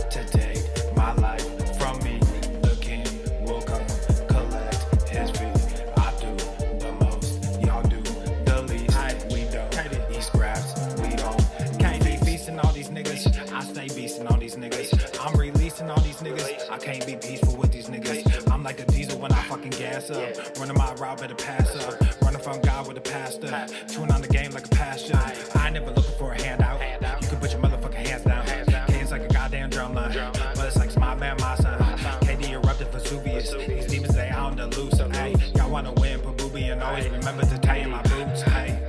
to take my life from me. The king will come collect his fee. I do the most, y'all do the least. We don't eat scraps, we don't. Can't be feasting all these niggas. I stay beasting all these niggas. I'm releasing all these niggas. I can't be peaceful with these niggas. I'm like the diesel when I fucking gas up. Running my route, better pass up. Running from God with a pastor. Chewing on the game like a pasture. I ain't never looking for a handout. You can put your motherfucking hands down. K like a goddamn drum line. But it's like my man, my son. KD erupted Vesuvius. These demons, they on the loose. Hey, y'all wanna win, put booby and always remember to tie in my boots. Hey,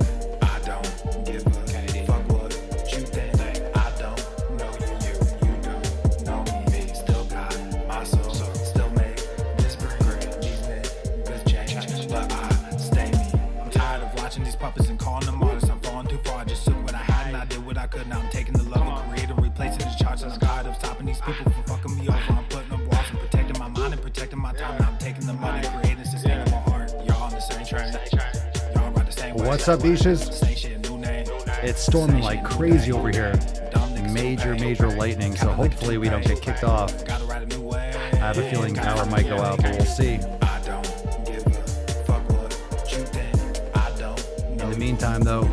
I don't give a fuck what you think. I don't know you don't know me. Still got my soul, still make this break. These niggas change, but I stay me. I'm tired of watching these puppets and calling them artists. I'm falling too far, I just took what I had and I did what I could. Now I'm taking the love and creating, replacing the charts. I'm tired of stopping these people from fucking me over. I'm putting up walls and protecting my mind and protecting my time. Now I'm taking the money, creating sustainable art. Y'all on the same train. Y'all ride the same way. What's up, Beaches? Same shit, new name. It's storming like crazy over here. Major lightning, so hopefully we don't get kicked off. I have a feeling power might go out, but we'll see. In the meantime, though,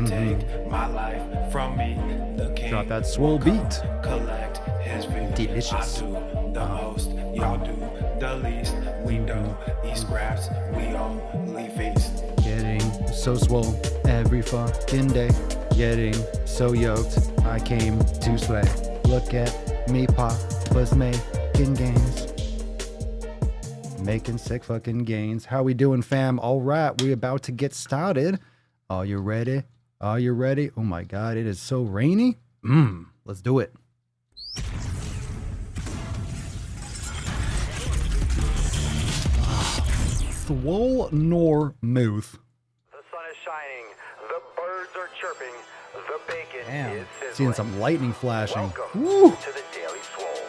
take my life from me. The king got that swole beat. Collect his fee. Delicious. I do the most, y'all do the least. We don't eat scraps, we only feast. Getting so swole every fucking day. Getting so yoked, I came to slay. Look at me, Papa's making gains. Making sick fucking gains. How we doing, fam? All right, we about to get started. Are you ready? Are you ready? Oh my god, it is so rainy. Let's do it. Swolenormous. The sun is shining, the birds are chirping, the bacon Damn, is sizzling. seeing some lightning flashing. Welcome Woo! to the Daily Swole.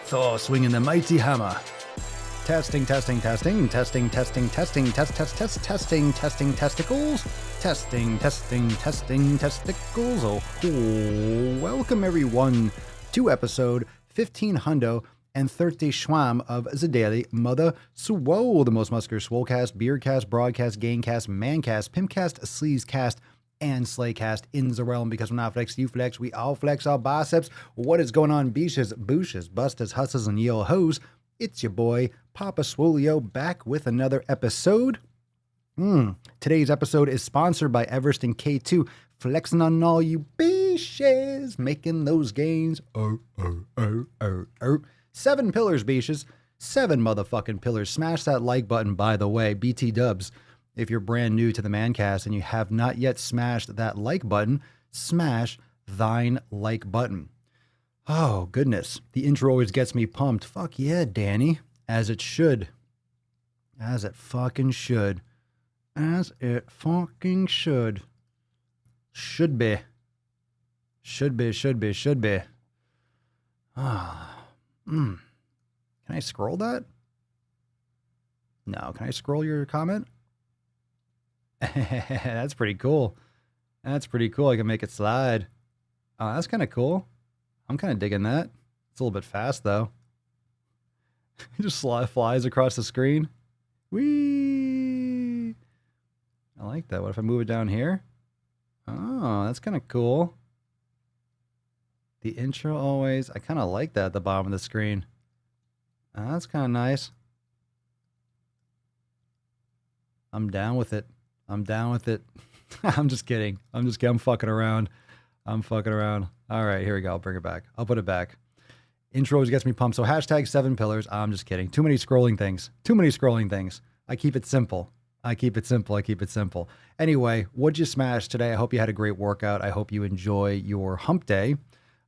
Thor swinging the mighty hammer. Testing, testing, testing, testing, testing, testing, testing, testicles. Testing, testicles. Oh, welcome everyone to episode 1530 schwam of the Daily Mother Swole, the most muscular swolecast, beercast, broadcast, gamecast, mancast, pimpcast, sleazecast, and slaycast in the realm, because when I flex, you flex, we all flex our biceps. What is going on, beaches, booshes, busters, hustlers, and yo hoes? It's your boy, Papa Swolio, back with another episode. Today's episode is sponsored by Everest and K2, flexing on all you beaches, making those gains. 7 pillars, beaches. 7 motherfucking pillars. Smash that like button, by the way. BT dubs. If you're brand new to the Mancast and you have not yet smashed that like button, smash thine like button. Oh, goodness. The intro always gets me pumped. Fuck yeah, Danny. As it should. As it fucking should. As it fucking should. Should be. Should be. Can I scroll that? No. Can I scroll your comment? That's pretty cool. That's pretty cool. I can make it slide. Oh, that's kind of cool. I'm kind of digging that. It's a little bit fast, though. It just flies across the screen. Whee! I like that. What if I move it down here? Oh, that's kind of cool. The intro always... I kind of like that at the bottom of the screen. That's kind of nice. I'm down with it. I'm just kidding. I'm fucking around. All right, here we go. I'll bring it back. I'll put it back. Intro always gets me pumped. So hashtag 7 pillars. I'm just kidding. Too many scrolling things. I keep it simple. Anyway, what'd you smash today? I hope you had a great workout. I hope you enjoy your hump day.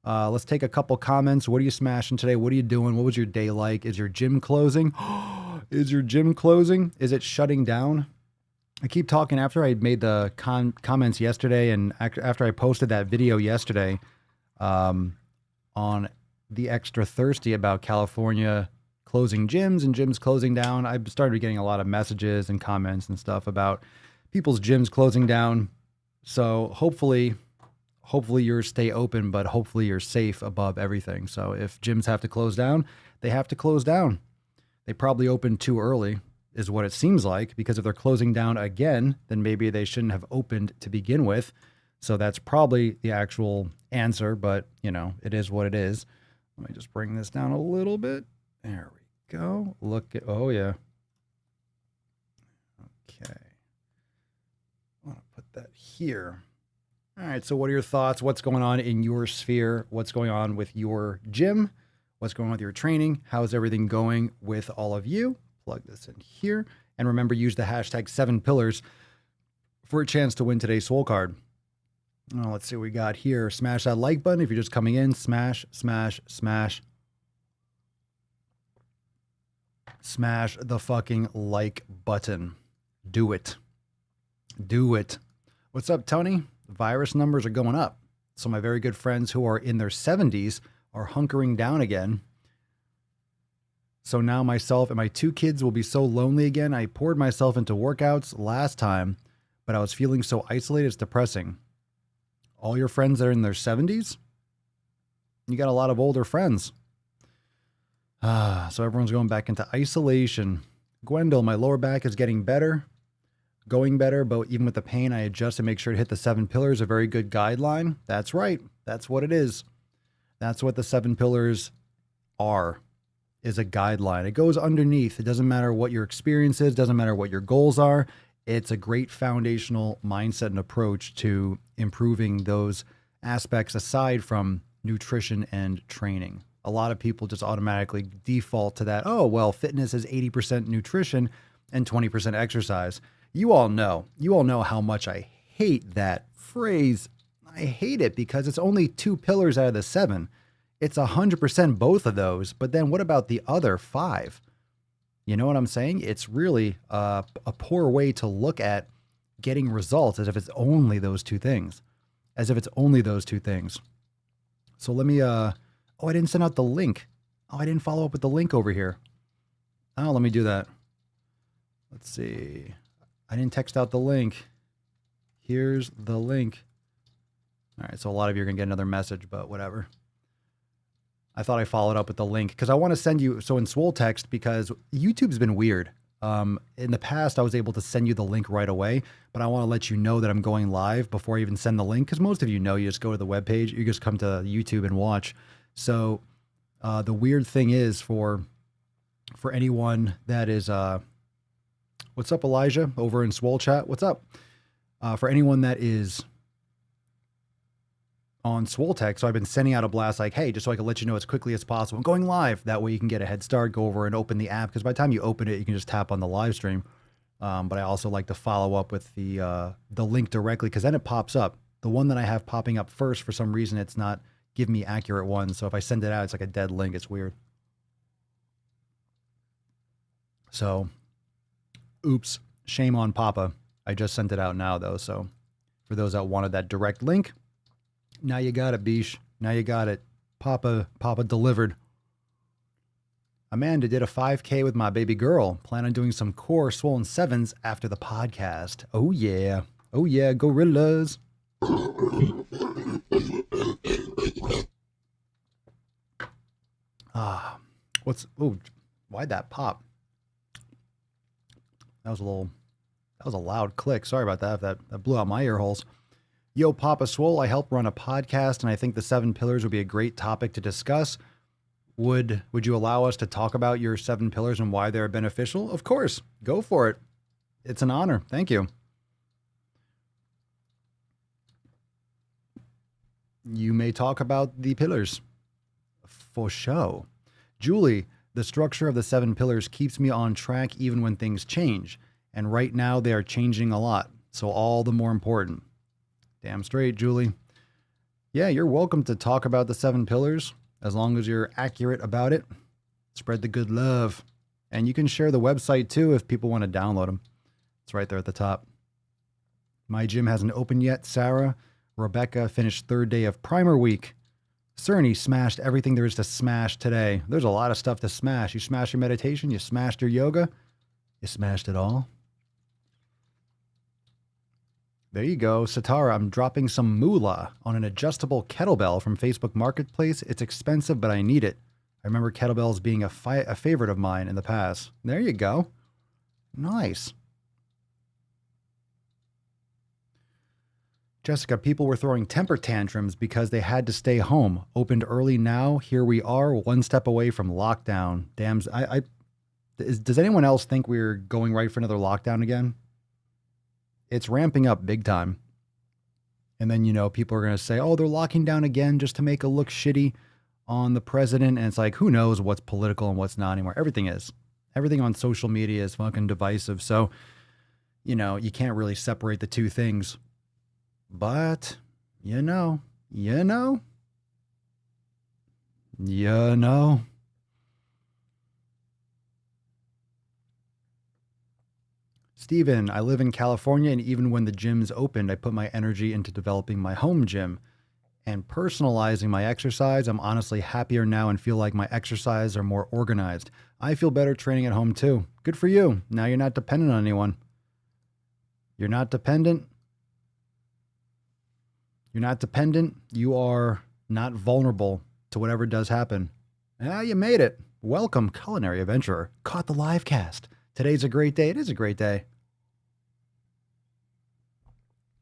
Let's take a couple comments. What are you smashing today? What are you doing? What was your day like? Is your gym closing? Is it shutting down? I keep talking after I made the comments yesterday, and after I posted that video yesterday on the Extra Thirsty about California closing gyms and gyms closing down. I've started getting a lot of messages and comments and stuff about people's gyms closing down. So hopefully yours stay open, but hopefully you're safe above everything. So if gyms have to close down, they have to close down. They probably opened too early, is what it seems like, because if they're closing down again, then maybe they shouldn't have opened to begin with. So that's probably the actual answer, but you know, it is what it is. Let me just bring this down a little bit. There we go. Look at, oh yeah. Okay. I want to put that here. All right. So what are your thoughts? What's going on in your sphere? What's going on with your gym? What's going on with your training? How's everything going with all of you? Plug this in here. And remember, use the hashtag 7pillars for a chance to win today's Swole card. Oh, let's see what we got here. Smash that like button. If you're just coming in, smash, smash, smash. Smash the fucking like button. Do it. Do it. What's up, Tony? Virus numbers are going up. So my very good friends who are in their 70s are hunkering down again. So now myself and my 2 kids will be so lonely again. I poured myself into workouts last time, but I was feeling so isolated. It's depressing. All your friends that are in their 70s? You got a lot of older friends. So everyone's going back into isolation. Gwendol, my lower back is getting better, going better, but even with the pain, I adjust to make sure to hit the 7 pillars, a very good guideline. That's right. That's what it is. That's what the 7 pillars are, is a guideline. It goes underneath. It doesn't matter what your experience is, doesn't matter what your goals are. It's a great foundational mindset and approach to improving those aspects aside from nutrition and training. A lot of people just automatically default to that. Oh, well, fitness is 80% nutrition and 20% exercise. You all know how much I hate that phrase. I hate it because it's only 2 pillars out of the 7. It's 100% both of those. But then what about the other 5? You know what I'm saying? It's really a poor way to look at getting results, as if it's only those 2 things. As if it's only those 2 things. So let me, oh, I didn't send out the link. Oh, I didn't follow up with the link over here. Oh, let me do that. Let's see. I didn't text out the link. Here's the link. All right, so a lot of you are going to get another message, but whatever. I thought I followed up with the link because I want to send you, so in Swole text, because YouTube's been weird. In the past, I was able to send you the link right away, but I want to let you know that I'm going live before I even send the link, because most of you know you just go to the webpage, you just come to YouTube and watch. So the weird thing is for anyone that is, what's up, Elijah, over in Swole chat? What's up? For anyone that is on Swole Tech, so I've been sending out a blast like, hey, just so I can let you know as quickly as possible, I'm going live. That way you can get a head start, go over and open the app, because by the time you open it, you can just tap on the live stream. But I also like to follow up with the link directly, because then it pops up. The one that I have popping up first, for some reason, it's not giving me accurate ones. So if I send it out, it's like a dead link. It's weird. So, oops, shame on Papa. I just sent it out now, though. So for those that wanted that direct link, now you got it, Bish. Now you got it. Papa delivered. Amanda did a 5K with my baby girl. Plan on doing some core swollen 7s after the podcast. Oh, yeah. Oh, yeah, gorillas. Why'd that pop? That was a loud click. Sorry about that. That blew out my ear holes. Yo, Papa Swole, I help run a podcast, and I think the 7 pillars would be a great topic to discuss. Would you allow us to talk about your 7 pillars and why they're beneficial? Of course. Go for it. It's an honor. Thank you. You may talk about the pillars. For sure. Julie, the structure of the 7 pillars keeps me on track even when things change. And right now they are changing a lot. So all the more important. Damn straight, Julie. Yeah, you're welcome to talk about the 7 pillars as long as you're accurate about it. Spread the good love. And you can share the website too if people want to download them. It's right there at the top. My gym hasn't opened yet. Sarah, Rebecca finished 3rd day of primer week. Cerny smashed everything there is to smash today. There's a lot of stuff to smash. You smashed your meditation. You smashed your yoga. You smashed it all. There you go. Satara, I'm dropping some moolah on an adjustable kettlebell from Facebook Marketplace. It's expensive, but I need it. I remember kettlebells being a favorite of mine in the past. There you go. Nice. Jessica, people were throwing temper tantrums because they had to stay home. Opened early now. Here we are, one step away from lockdown. Damn, does anyone else think we're going right for another lockdown again? It's ramping up big time. And then, people are going to say, oh, they're locking down again just to make it look shitty on the president. And it's like, who knows what's political and what's not anymore? Everything is. Everything on social media is fucking divisive. So, you can't really separate the two things. But, Steven, I live in California, and even when the gyms opened, I put my energy into developing my home gym and personalizing my exercise. I'm honestly happier now and feel like my exercises are more organized. I feel better training at home too. Good for you. Now you're not dependent on anyone. You're not dependent. You're not dependent. You are not vulnerable to whatever does happen. Ah, you made it. Welcome, culinary adventurer. Caught the live cast. Today's a great day. It is a great day.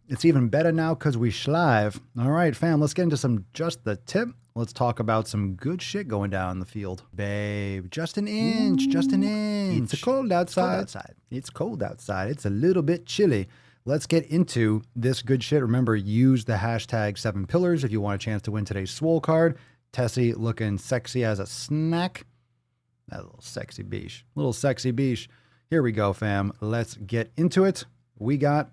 It's even better now because we live. All right, fam, let's get into some Just the Tip. Let's talk about some good shit going down in the field. Babe, just an inch, just an inch. It's cold outside. It's cold outside. It's a little bit chilly. Let's get into this good shit. Remember, use the hashtag 7pillars if you want a chance to win today's Swole card. Tessie looking sexy as a snack. That little sexy beach. Little sexy beach. Here we go, fam. Let's get into it. We got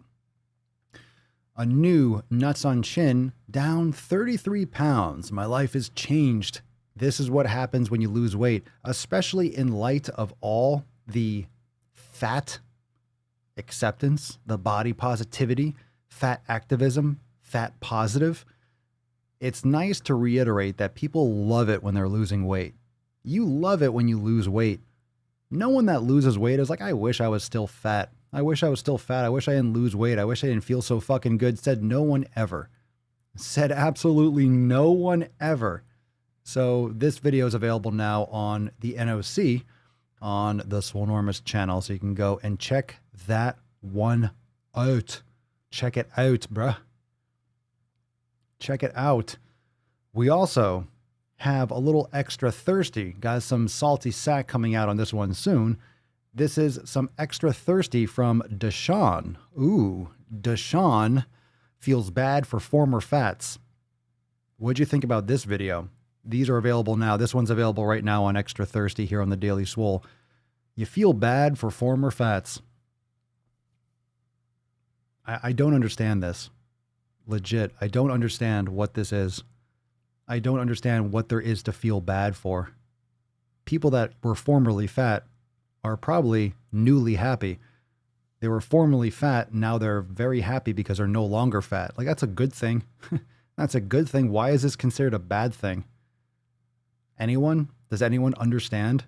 a new Nuts on Chin, down 33 pounds. My life is changed. This is what happens when you lose weight, especially in light of all the fat acceptance, the body positivity, fat activism, fat positive. It's nice to reiterate that people love it when they're losing weight. You love it when you lose weight. No one that loses weight is like, I wish I was still fat. I wish I was still fat. I wish I didn't lose weight. I wish I didn't feel so fucking good. Said no one ever. Said absolutely no one ever. So this video is available now on the NOC on the Swolenormous channel. So you can go and check that one out. Check it out, bruh. Check it out. We also have a little extra thirsty. Got some salty sack coming out on this one soon. This is some extra thirsty from Deshaun. Ooh, Deshaun feels bad for former fats. What'd you think about this video? These are available now. This one's available right now on Extra Thirsty here on the Daily Swole. You feel bad for former fats. I don't understand this. Legit. I don't understand what this is. I don't understand what there is to feel bad for. People that were formerly fat are probably newly happy. They were formerly fat. Now they're very happy because they're no longer fat. Like, that's a good thing. That's a good thing. Why is this considered a bad thing? Anyone? Does anyone understand?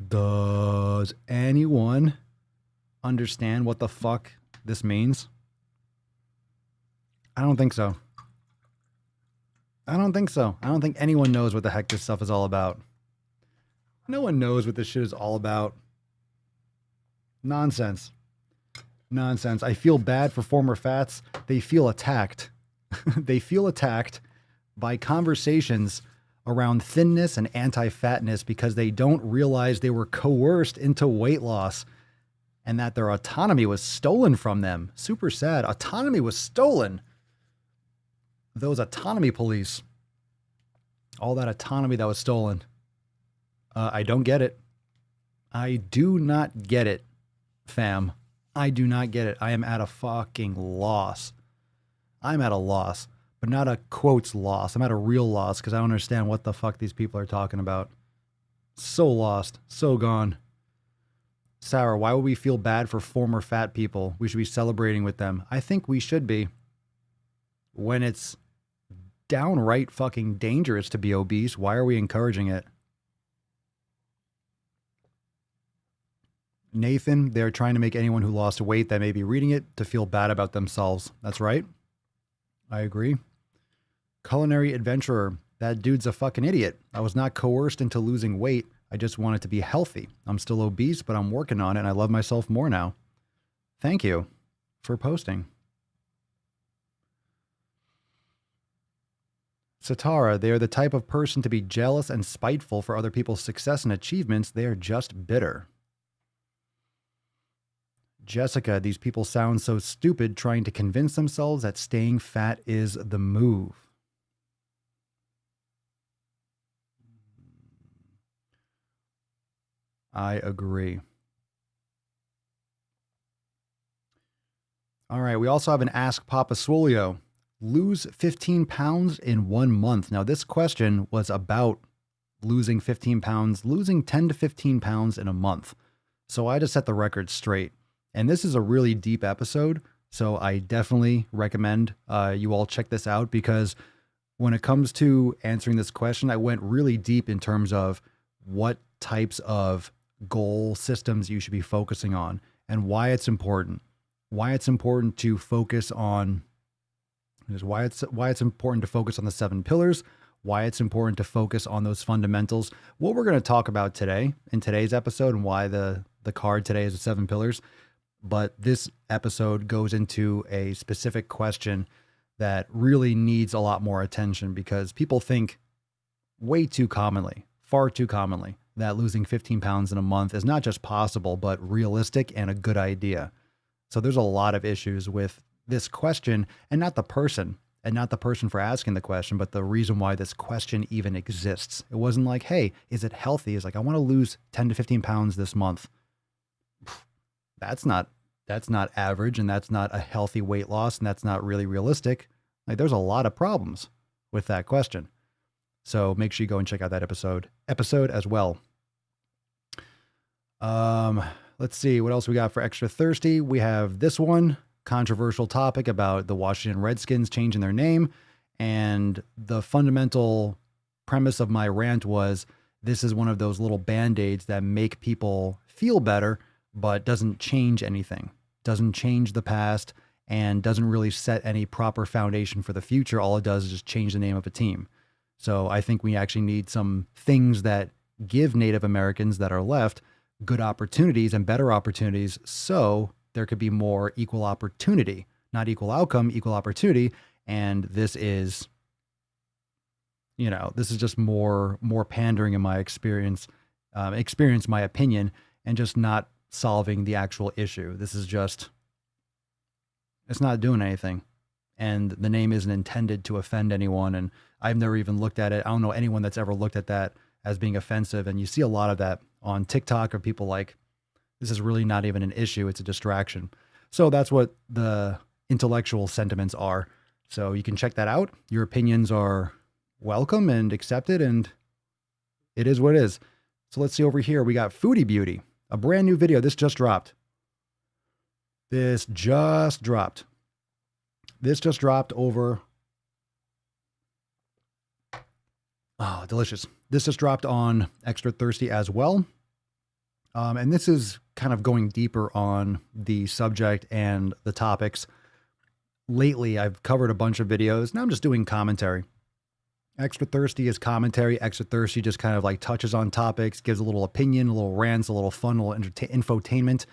Does anyone understand what the fuck this means? I don't think so. I don't think so. I don't think anyone knows what the heck this stuff is all about. No one knows what this shit is all about. Nonsense. Nonsense. I feel bad for former fats. They feel attacked. They feel attacked by conversations around thinness and anti-fatness because they don't realize they were coerced into weight loss and that their autonomy was stolen from them. Super sad. Autonomy was stolen. Those autonomy police. All that autonomy that was stolen. I don't get it. I do not get it, fam. I do not get it. I am at a fucking loss. I'm at a loss, but not a quotes loss. I'm at a real loss because I don't understand what the fuck these people are talking about. So lost, so gone. Sarah, why would we feel bad for former fat people? We should be celebrating with them. I think we should be when it's downright fucking dangerous to be obese. Why are we encouraging it? Nathan, they're trying to make anyone who lost weight that may be reading it to feel bad about themselves. That's right. I agree. Culinary adventurer, that dude's a fucking idiot. I was not coerced into losing weight. I just wanted to be healthy. I'm still obese, but I'm working on it and I love myself more now. Thank you for posting. Satara, they are the type of person to be jealous and spiteful for other people's success and achievements. They are just bitter. Jessica, these people sound so stupid trying to convince themselves that staying fat is the move. I agree. All right, we also have an Ask Papa Swolio. Lose 15 pounds in 1 month. Now, this question was about losing 15 pounds, losing 10 to 15 pounds in a month. So I just set the record straight. And this is a really deep episode. So I definitely recommend you all check this out, because when it comes to answering this question, I went really deep in terms of what types of goal systems you should be focusing on and why it's important. Why it's important to focus on why it's important to focus on the 7 pillars, why it's important to focus on those fundamentals. What we're going to talk about today in today's episode, and why the card today is the 7 pillars. But this episode goes into a specific question that really needs a lot more attention, because people think way too commonly, far too commonly, that losing 15 pounds in a month is not just possible, but realistic and a good idea. So there's a lot of issues with this question, and not the person for asking the question, but the reason why this question even exists. It wasn't like, hey, is it healthy? It's like, I want to lose 10 to 15 pounds this month. That's not average, and that's not a healthy weight loss, and that's not really realistic. Like, there's a lot of problems with that question. So make sure you go and check out that episode as well. Let's see what else we got for Extra Thirsty. We have this one, controversial topic about the Washington Redskins changing their name. And the fundamental premise of my rant was, this is one of those little band-aids that make people feel better, but doesn't change anything, doesn't change the past, and doesn't really set any proper foundation for the future. All it does is just change the name of a team. So I think we actually need some things that give Native Americans that are left good opportunities and better opportunities, so there could be more equal opportunity, not equal outcome, equal opportunity. And this is, this is just more pandering in my experience, my opinion, and just not solving the actual issue. This is just, it's not doing anything. And the name isn't intended to offend anyone. And I've never even looked at it. I don't know anyone that's ever looked at that as being offensive. And you see a lot of that on TikTok, of people like, this is really not even an issue. It's a distraction. So that's what the intellectual sentiments are. So you can check that out. Your opinions are welcome and accepted, and it is what it is. So let's see over here. We got Foodie Beauty, a brand new video. This just dropped over. Oh, delicious. This just dropped on Extra Thirsty as well. And this is kind of going deeper on the subject and the topics. Lately, I've covered a bunch of videos. Now I'm just doing commentary. Extra Thirsty is commentary. Extra Thirsty just kind of like touches on topics, gives a little opinion, a little rants, a little fun, a little infotainment,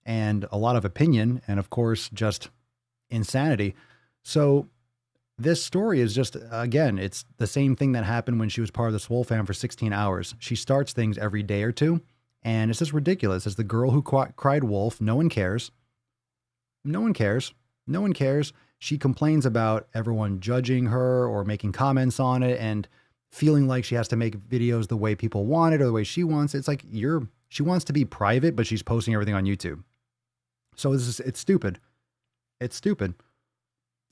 and a lot of opinion. And of course, just insanity. So this story is just, again, it's the same thing that happened when she was part of the SwoleFam for 16 hours. She starts things every day or two. And it's just ridiculous. It's the girl who cried wolf. No one cares. No one cares. No one cares. She complains about everyone judging her or making comments on it and feeling like she has to make videos the way people want it or the way she wants it. It's like she wants to be private, but she's posting everything on YouTube. So it's stupid. It's stupid.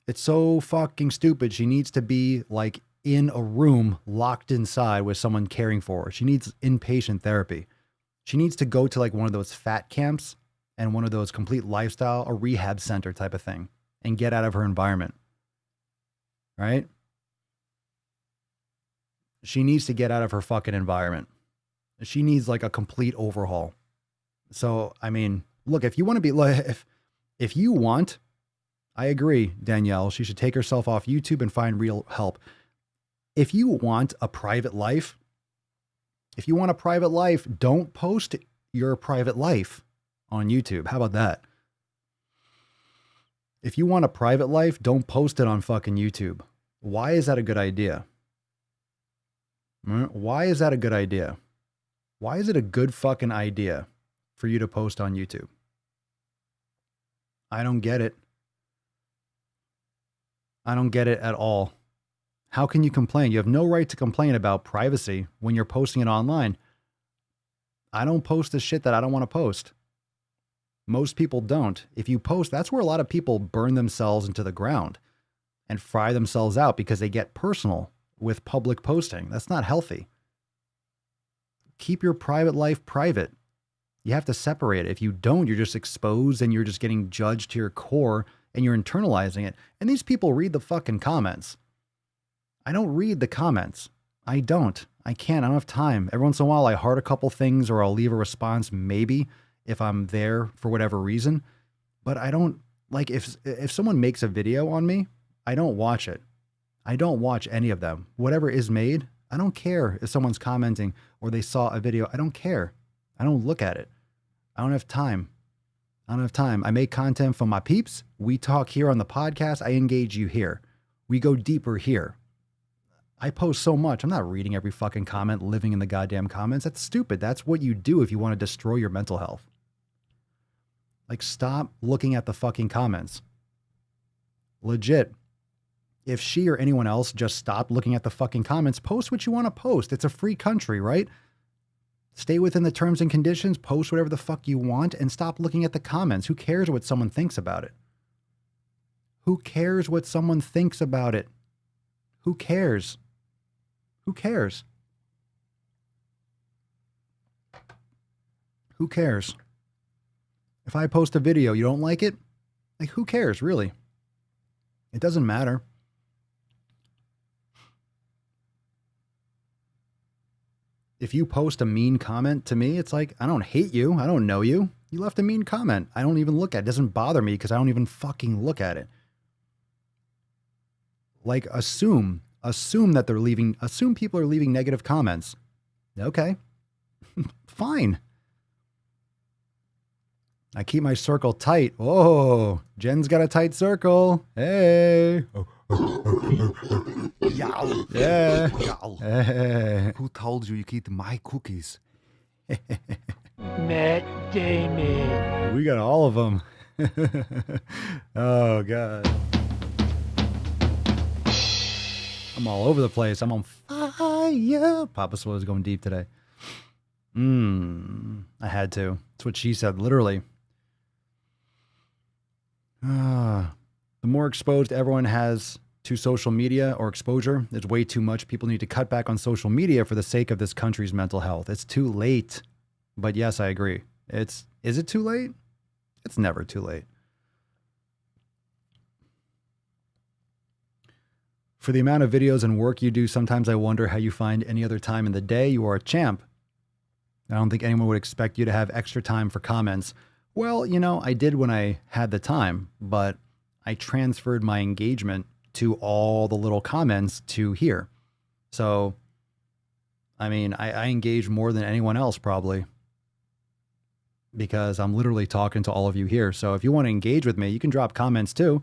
It's so fucking stupid. She needs to be like in a room locked inside with someone caring for her. She needs inpatient therapy. She needs to go to like one of those fat camps and one of those complete lifestyle, a rehab center type of thing, and get out of her environment. Right? She needs to get out of her fucking environment. She needs like a complete overhaul. So, I mean, look, if you want to be, if you want, I agree, Danielle, she should take herself off YouTube and find real help. If you want a private life, don't post your private life on YouTube. How about that? If you want a private life, don't post it on fucking YouTube. Why is that a good idea? Why is that a good idea? Why is it a good fucking idea for you to post on YouTube? I don't get it. I don't get it at all. How can you complain? You have no right to complain about privacy when you're posting it online. I don't post the shit that I don't want to post. Most people don't. If you post, that's where a lot of people burn themselves into the ground and fry themselves out because they get personal with public posting. That's not healthy. Keep your private life private. You have to separate it. If you don't, you're just exposed and you're just getting judged to your core and you're internalizing it. And these people read the fucking comments. I don't read the comments. I don't. I can't. I don't have time. Every once in a while, I heart a couple things or I'll leave a response, maybe, if I'm there for whatever reason. But I don't, like, if someone makes a video on me, I don't watch it. I don't watch any of them. Whatever is made, I don't care if someone's commenting or they saw a video. I don't care. I don't look at it. I don't have time. I don't have time. I make content for my peeps. We talk here on the podcast. I engage you here. We go deeper here. I post so much. I'm not reading every fucking comment, living in the goddamn comments. That's stupid. That's what you do if you want to destroy your mental health. Like, stop looking at the fucking comments. Legit. If she or anyone else just stopped looking at the fucking comments, post what you want to post. It's a free country, right? Stay within the terms and conditions, post whatever the fuck you want, and stop looking at the comments. Who cares what someone thinks about it? Who cares what someone thinks about it? Who cares? Who cares? Who cares? If I post a video, you don't like it? Like, who cares, really? It doesn't matter. If you post a mean comment to me, it's like, I don't hate you. I don't know you. You left a mean comment. I don't even look at it. It doesn't bother me because I don't even fucking look at it. Like, assume people are leaving negative comments. Okay. Fine. I keep my circle tight. Oh, Jen's got a tight circle. Hey. Yow. Yeah. Yow. Hey. Who told you eat my cookies? Matt Damon. We got all of them. Oh, God. I'm all over the place. I'm on fire. Papa Swolio is going deep today. I had to. That's what she said, literally. The more exposed everyone has to social media or exposure, it's way too much. People need to cut back on social media for the sake of this country's mental health. It's too late. But yes, I agree. Is it too late? It's never too late. For the amount of videos and work you do, sometimes I wonder how you find any other time in the day. You are a champ. I don't think anyone would expect you to have extra time for comments. Well, you know, I did when I had the time, but I transferred my engagement to all the little comments to here. So, I mean, I engage more than anyone else probably because I'm literally talking to all of you here. So if you want to engage with me, you can drop comments too.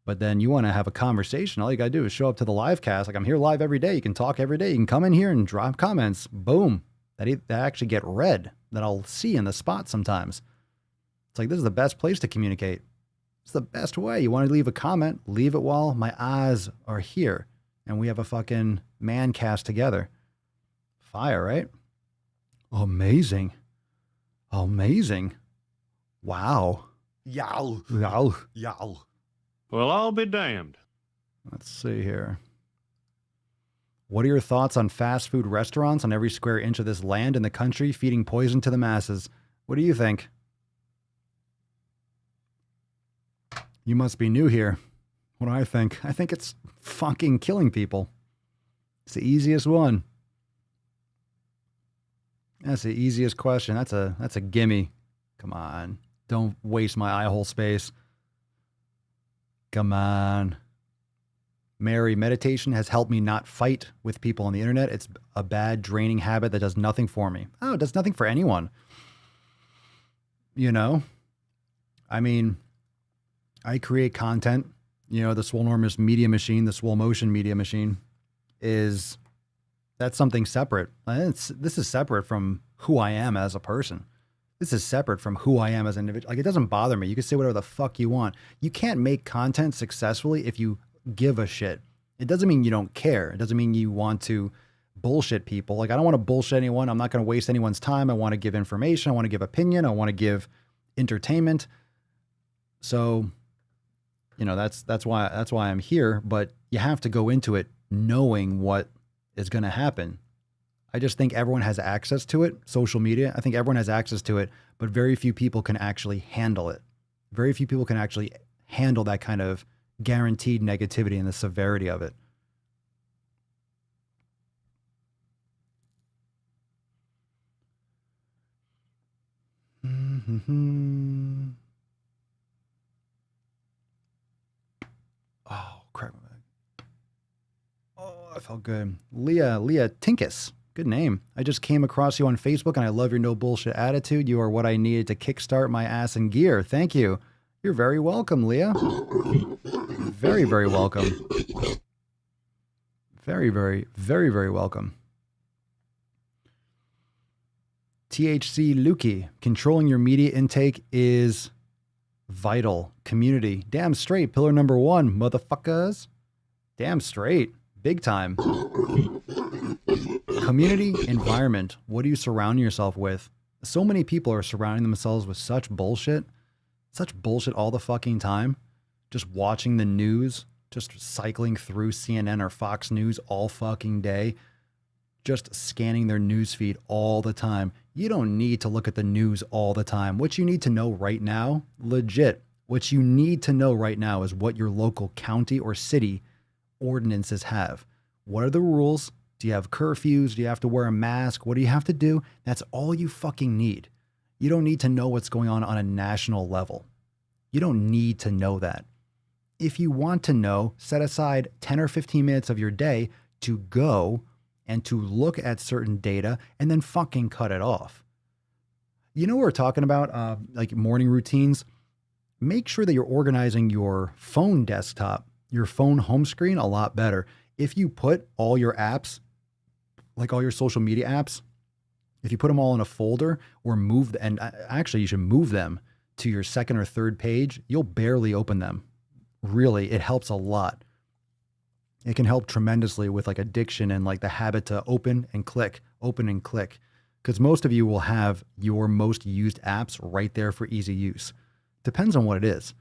But then you want to have a conversation, all you got to do is show up to the live cast. Like, I'm here live every day. You can talk every day. You can come in here and drop comments. Boom. That actually get read, that I'll see in the spot sometimes. It's like, this is the best place to communicate. It's the best way. You want to leave a comment, leave it while my eyes are here. And we have a fucking man cast together. Fire, right? Amazing. Amazing. Wow. Yow. Wow. Yow. Well, I'll be damned. Let's see here. What are your thoughts on fast food restaurants on every square inch of this land in the country feeding poison to the masses? What do you think? You must be new here. What do I think? I think it's fucking killing people. It's the easiest one. That's the easiest question. That's a gimme. Come on. Don't waste my eye hole space. Come on. Mary, meditation has helped me not fight with people on the internet. It's a bad, draining habit that does nothing for me. Oh, it does nothing for anyone. You know? I mean, I create content. You know, the Swolenormous media machine, the Swole Motion media machine that's something separate. This is separate from who I am as a person. This is separate from who I am as an individual. Like, it doesn't bother me. You can say whatever the fuck you want. You can't make content successfully if you give a shit. It doesn't mean you don't care. It doesn't mean you want to bullshit people. Like, I don't want to bullshit anyone. I'm not going to waste anyone's time. I want to give information. I want to give opinion. I want to give entertainment. So, you know, that's why I'm here, but you have to go into it knowing what is going to happen. I just think everyone has access to it. Social media, I think everyone has access to it, but very few people can actually handle it. Very few people can actually handle that kind of guaranteed negativity and the severity of it. Oh, crap. Oh, I felt good. Leah Tinkus. Good name. I just came across you on Facebook and I love your no bullshit attitude. You are what I needed to kickstart my ass in gear. Thank you. You're very welcome, Leah. Very, very welcome. Very, very, very, very welcome. THC Lukey. Controlling your media intake is vital. Community. Damn straight. Pillar number 1, motherfuckers. Damn straight. Big time. Community, environment. What are you surrounding yourself with? So many people are surrounding themselves with such bullshit all the fucking time. Just watching the news, just cycling through CNN or Fox News all fucking day, just scanning their news feed all the time. You don't need to look at the news all the time. What you need to know right now, legit, what you need to know right now is what your local county or city ordinances have. What are the rules? Do you have curfews? Do you have to wear a mask? What do you have to do? That's all you fucking need. You don't need to know what's going on a national level. You don't need to know that. If you want to know, set aside 10 or 15 minutes of your day to go and to look at certain data and then fucking cut it off. You know what we're talking about? Like morning routines. Make sure that you're organizing your phone desktop, your phone home screen a lot better. If you put all your apps, like all your social media apps, if you put them all in a folder or actually you should move them to your second or third page, you'll barely open them. Really, it helps a lot. It can help tremendously with like addiction and like the habit to open and click. Because most of you will have your most used apps right there for easy use. Depends on what it is.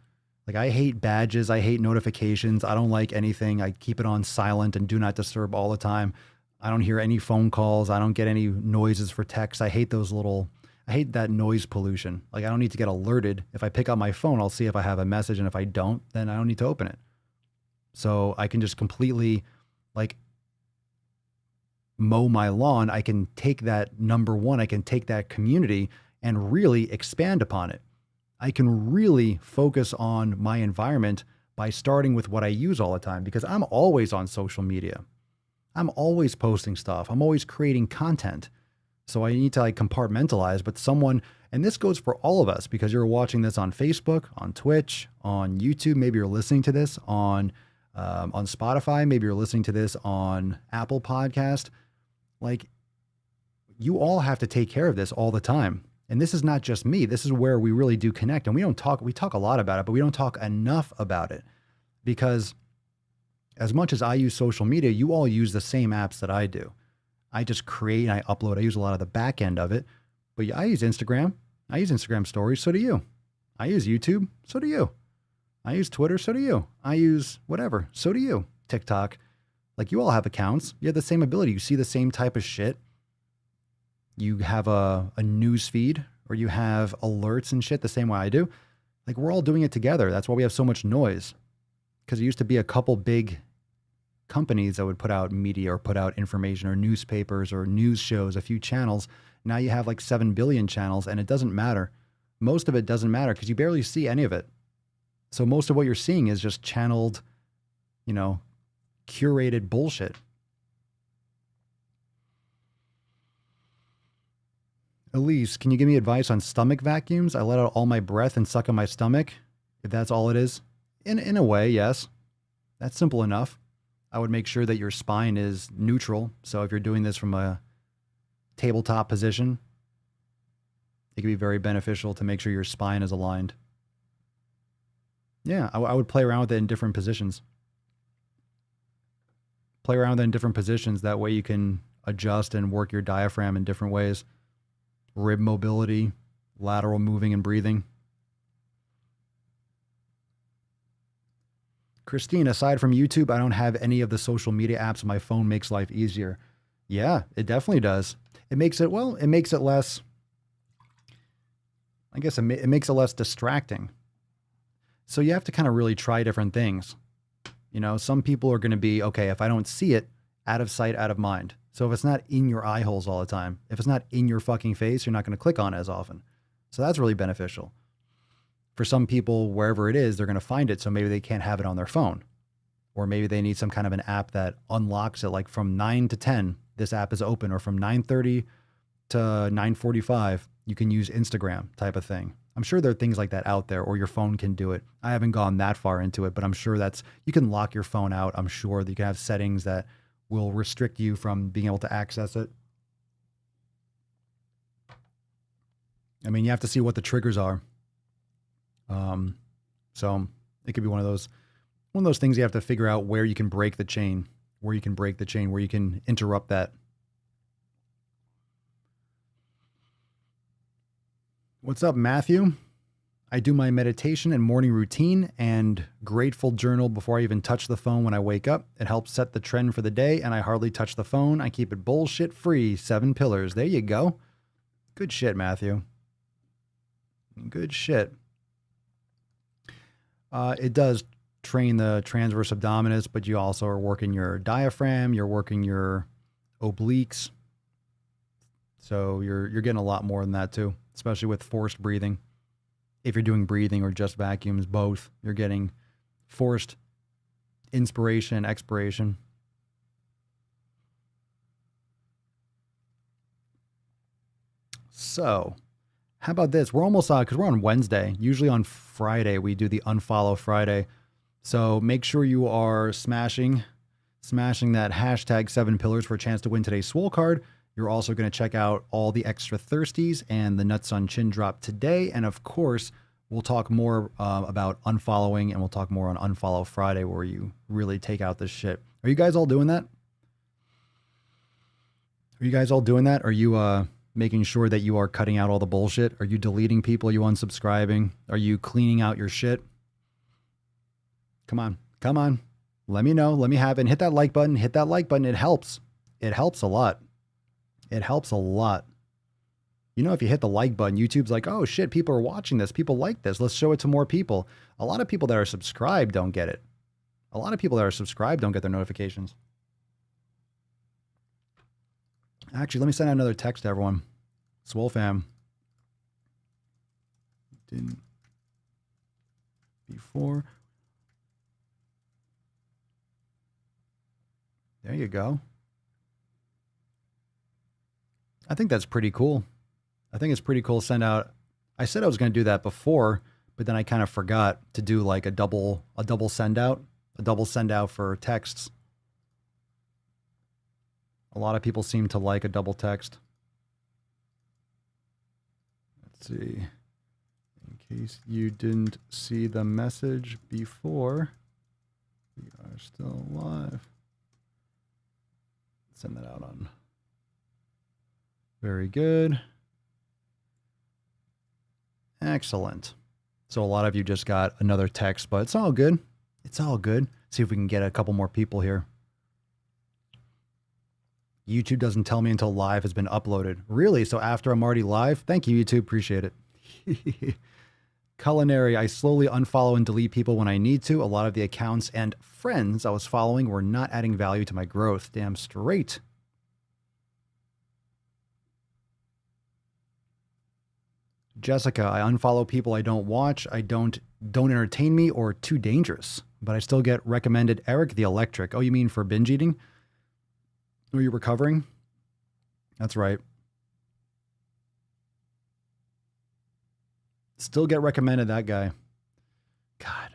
Like, I hate badges. I hate notifications. I don't like anything. I keep it on silent and do not disturb all the time. I don't hear any phone calls. I don't get any noises for text. I hate that noise pollution. Like, I don't need to get alerted. If I pick up my phone, I'll see if I have a message. And if I don't, then I don't need to open it. So I can just completely like mow my lawn. I can take that number one. I can take that community and really expand upon it. I can really focus on my environment by starting with what I use all the time, because I'm always on social media. I'm always posting stuff. I'm always creating content. So I need to like compartmentalize, but and this goes for all of us, because you're watching this on Facebook, on Twitch, on YouTube. Maybe you're listening to this on Spotify. Maybe you're listening to this on Apple Podcast. Like, you all have to take care of this all the time. And this is not just me. This is where we really do connect. And we talk a lot about it, but we don't talk enough about it, because as much as I use social media, you all use the same apps that I do. I just create and I upload. I use a lot of the back end of it, but I use Instagram. I use Instagram stories. So do you. I use YouTube. So do you. I use Twitter. So do you. I use whatever. So do you. TikTok. Like, you all have accounts. You have the same ability. You see the same type of shit. You have a news feed, or you have alerts and shit the same way I do. Like, we're all doing it together. That's why we have so much noise. Because it used to be a couple big companies that would put out media or put out information or newspapers or news shows, a few channels. Now you have like 7 billion channels, and it doesn't matter. Most of it doesn't matter because you barely see any of it. So most of what you're seeing is just channeled, you know, curated bullshit. Elise, can you give me advice on stomach vacuums? I let out all my breath and suck on my stomach, if that's all it is. In a way, yes. That's simple enough. I would make sure that your spine is neutral. So if you're doing this from a tabletop position, it can be very beneficial to make sure your spine is aligned. Yeah, I would play around with it in different positions. Play around with it in different positions. That way you can adjust and work your diaphragm in different ways. Rib mobility, lateral moving and breathing. Christine, aside from YouTube, I don't have any of the social media apps. My phone makes life easier. Yeah, it definitely does. It makes it, well, it makes it less, I guess it makes it less distracting. So you have to kind of really try different things. You know, some people are going to be, okay, if I don't see it, out of sight, out of mind. So if it's not in your eye holes all the time, if it's not in your fucking face, you're not going to click on it as often. So that's really beneficial. For some people, wherever it is, they're going to find it. So maybe they can't have it on their phone. Or maybe they need some kind of an app that unlocks it. Like from 9 to 10, this app is open. Or from 9:30 to 9:45, you can use Instagram type of thing. I'm sure there are things like that out there, or your phone can do it. I haven't gone that far into it, but I'm sure you can lock your phone out. I'm sure that you can have settings that will restrict you from being able to access it. I mean, you have to see what the triggers are. So it could be one of those things you have to figure out where you can break the chain, where you can interrupt that. What's up, Matthew? I do my meditation and morning routine and grateful journal before I even touch the phone when I wake up. It helps set the trend for the day, and I hardly touch the phone. I keep it bullshit free. 7 pillars. There you go. Good shit, Matthew. Good shit. It does train the transverse abdominis, but you also are working your diaphragm. You're working your obliques. So you're getting a lot more than that too, especially with forced breathing. If you're doing breathing or just vacuums, both, you're getting forced inspiration and expiration. So, how about this? We're almost because we're on Wednesday. Usually on Friday, we do the Unfollow Friday. So make sure you are smashing that hashtag 7 pillars for a chance to win today's Swole card. You're also going to check out all the extra thirsties and the nuts on chin drop today. And of course, we'll talk more about unfollowing, and we'll talk more on Unfollow Friday, where you really take out this shit. Are you guys all doing that? Are you making sure that you are cutting out all the bullshit? Are you deleting people? Are you unsubscribing? Are you cleaning out your shit? Come on. Let me know. Let me have it. And hit that like button. It helps. It helps a lot. You know, if you hit the like button, YouTube's like, oh shit, people are watching this. People like this. Let's show it to more people. A lot of people that are subscribed don't get it. A lot of people that are subscribed don't get their notifications. Actually, let me send out another text to everyone. SwoleFam. Didn't before. There you go. I think that's pretty cool. I think it's pretty cool to send out. I said I was going to do that before, but then I kind of forgot to do like a double send out for texts. A lot of people seem to like a double text. Let's see. In case you didn't see the message before, we are still live. Send that out on. Very good. Excellent. So a lot of you just got another text, but it's all good. It's all good. See if we can get a couple more people here. YouTube doesn't tell me until live has been uploaded. Really? So after I'm already live? Thank you, YouTube. Appreciate it. Culinary, I slowly unfollow and delete people when I need to. A lot of the accounts and friends I was following were not adding value to my growth. Damn straight. Jessica, I unfollow people I don't watch, I don't entertain me, or too dangerous. But I still get recommended Eric the Electric. Oh, you mean for binge eating? Are you recovering? That's right. Still get recommended that guy. God.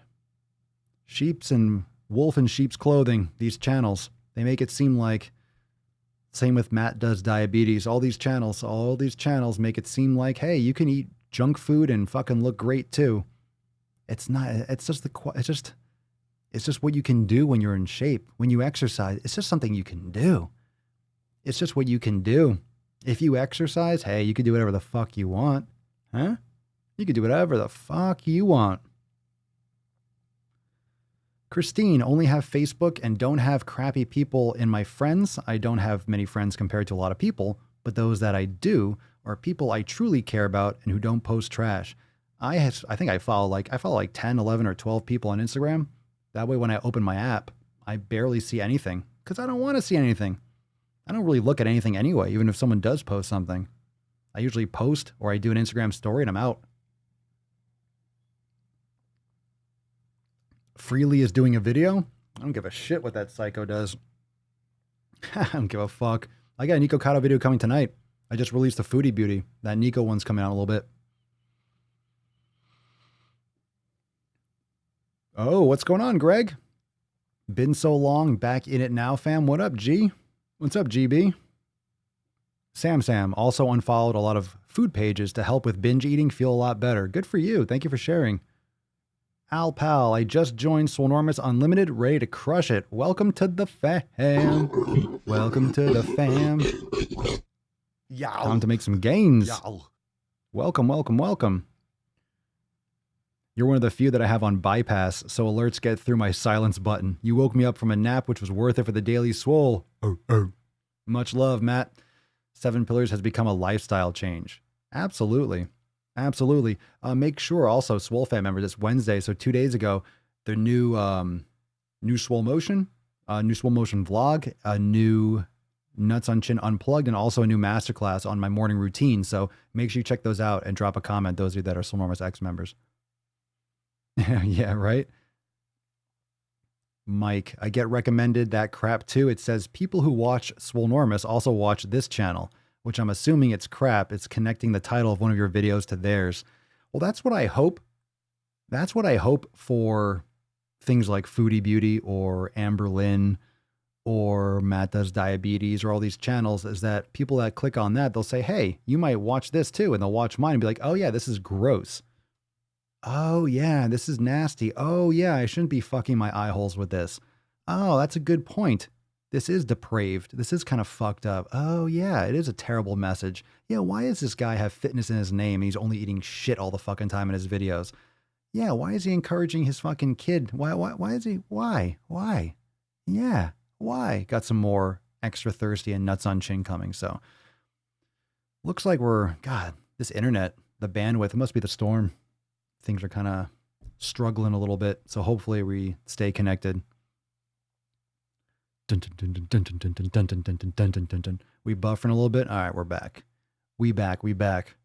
Sheep's and wolf in sheep's clothing, these channels. They make it seem like, same with Matt Does Diabetes, all these channels make it seem like, hey, you can eat junk food and fucking look great too. It's not, it's just what you can do when you're in shape. When you exercise, it's just something you can do. It's just what you can do. If you exercise, hey, you can do whatever the fuck you want. Huh? You can do whatever the fuck you want. Christine, only have Facebook and don't have crappy people in my friends. I don't have many friends compared to a lot of people, but those that I do are people I truly care about and who don't post trash. I think I follow like 10, 11, or 12 people on Instagram. That way when I open my app, I barely see anything because I don't want to see anything. I don't really look at anything anyway, even if someone does post something. I usually post or I do an Instagram story and I'm out. Freely is doing a video. I don't give a shit what that psycho does. I don't give a fuck. I got a Nico Cotto video coming tonight. I just released a Foodie Beauty. That Nico one's coming out in a little bit. Oh, what's going on, Greg? Been so long, back in it now, fam. What up, G? What's up, GB? Sam also unfollowed a lot of food pages to help with binge eating feel a lot better. Good for you. Thank you for sharing. Al Pal, I just joined Swolenormous Unlimited, ready to crush it. Welcome to the fam. Welcome to the fam. Yow. Time to make some gains. Yow. Welcome. You're one of the few that I have on bypass, so alerts get through my silence button. You woke me up from a nap, which was worth it for the daily swole. Oh. Much love, Matt. 7 Pillars has become a lifestyle change. Absolutely. Make sure also, SwoleFam members, it's Wednesday, so 2 days ago, the new Swole Motion vlog, a new Nuts on Chin Unplugged, and also a new masterclass on my morning routine. So make sure you check those out and drop a comment, those of you that are Swolenormous X members. Yeah, right? Mike, I get recommended that crap too. It says people who watch Swolenormous also watch this channel, which I'm assuming it's crap. It's connecting the title of one of your videos to theirs. Well, that's what I hope. That's what I hope for things like Foodie Beauty or Amber Lynn or Matt Does Diabetes or all these channels, is that people that click on that, they'll say, hey, you might watch this too. And they'll watch mine and be like, oh yeah, this is gross. Oh yeah, this is nasty. Oh yeah, I shouldn't be fucking my eye holes with this. Oh, that's a good point. This is depraved. This is kind of fucked up. Oh yeah, it is a terrible message. Yeah, why does this guy have fitness in his name and he's only eating shit all the fucking time in his videos? Yeah, why is he encouraging his fucking kid? Why is he? Why? Yeah, why? Got some more extra thirsty and nuts on chin coming. So looks like God, this internet, the bandwidth, it must be the storm. Things are kind of struggling a little bit. So hopefully we stay connected. We buffering a little bit. All right, we're back. We back.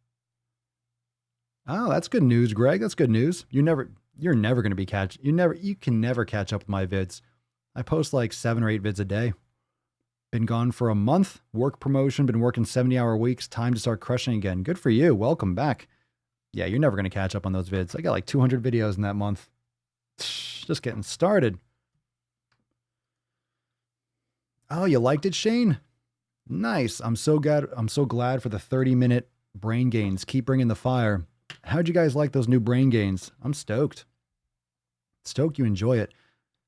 Oh, that's good news, Greg. That's good news. You're never going to be you can never catch up with my vids. I post like 7 or 8 vids a day. Been gone for a month. Work promotion. Been working 70-hour weeks. Time to start crushing again. Good for you. Welcome back. Yeah, you're never going to catch up on those vids. I got like 200 videos in that month. Just getting started. Oh, you liked it, Shane? Nice. I'm so glad for the 30-minute brain gains. Keep bringing the fire. How'd you guys like those new brain gains? I'm stoked. Stoked you enjoy it.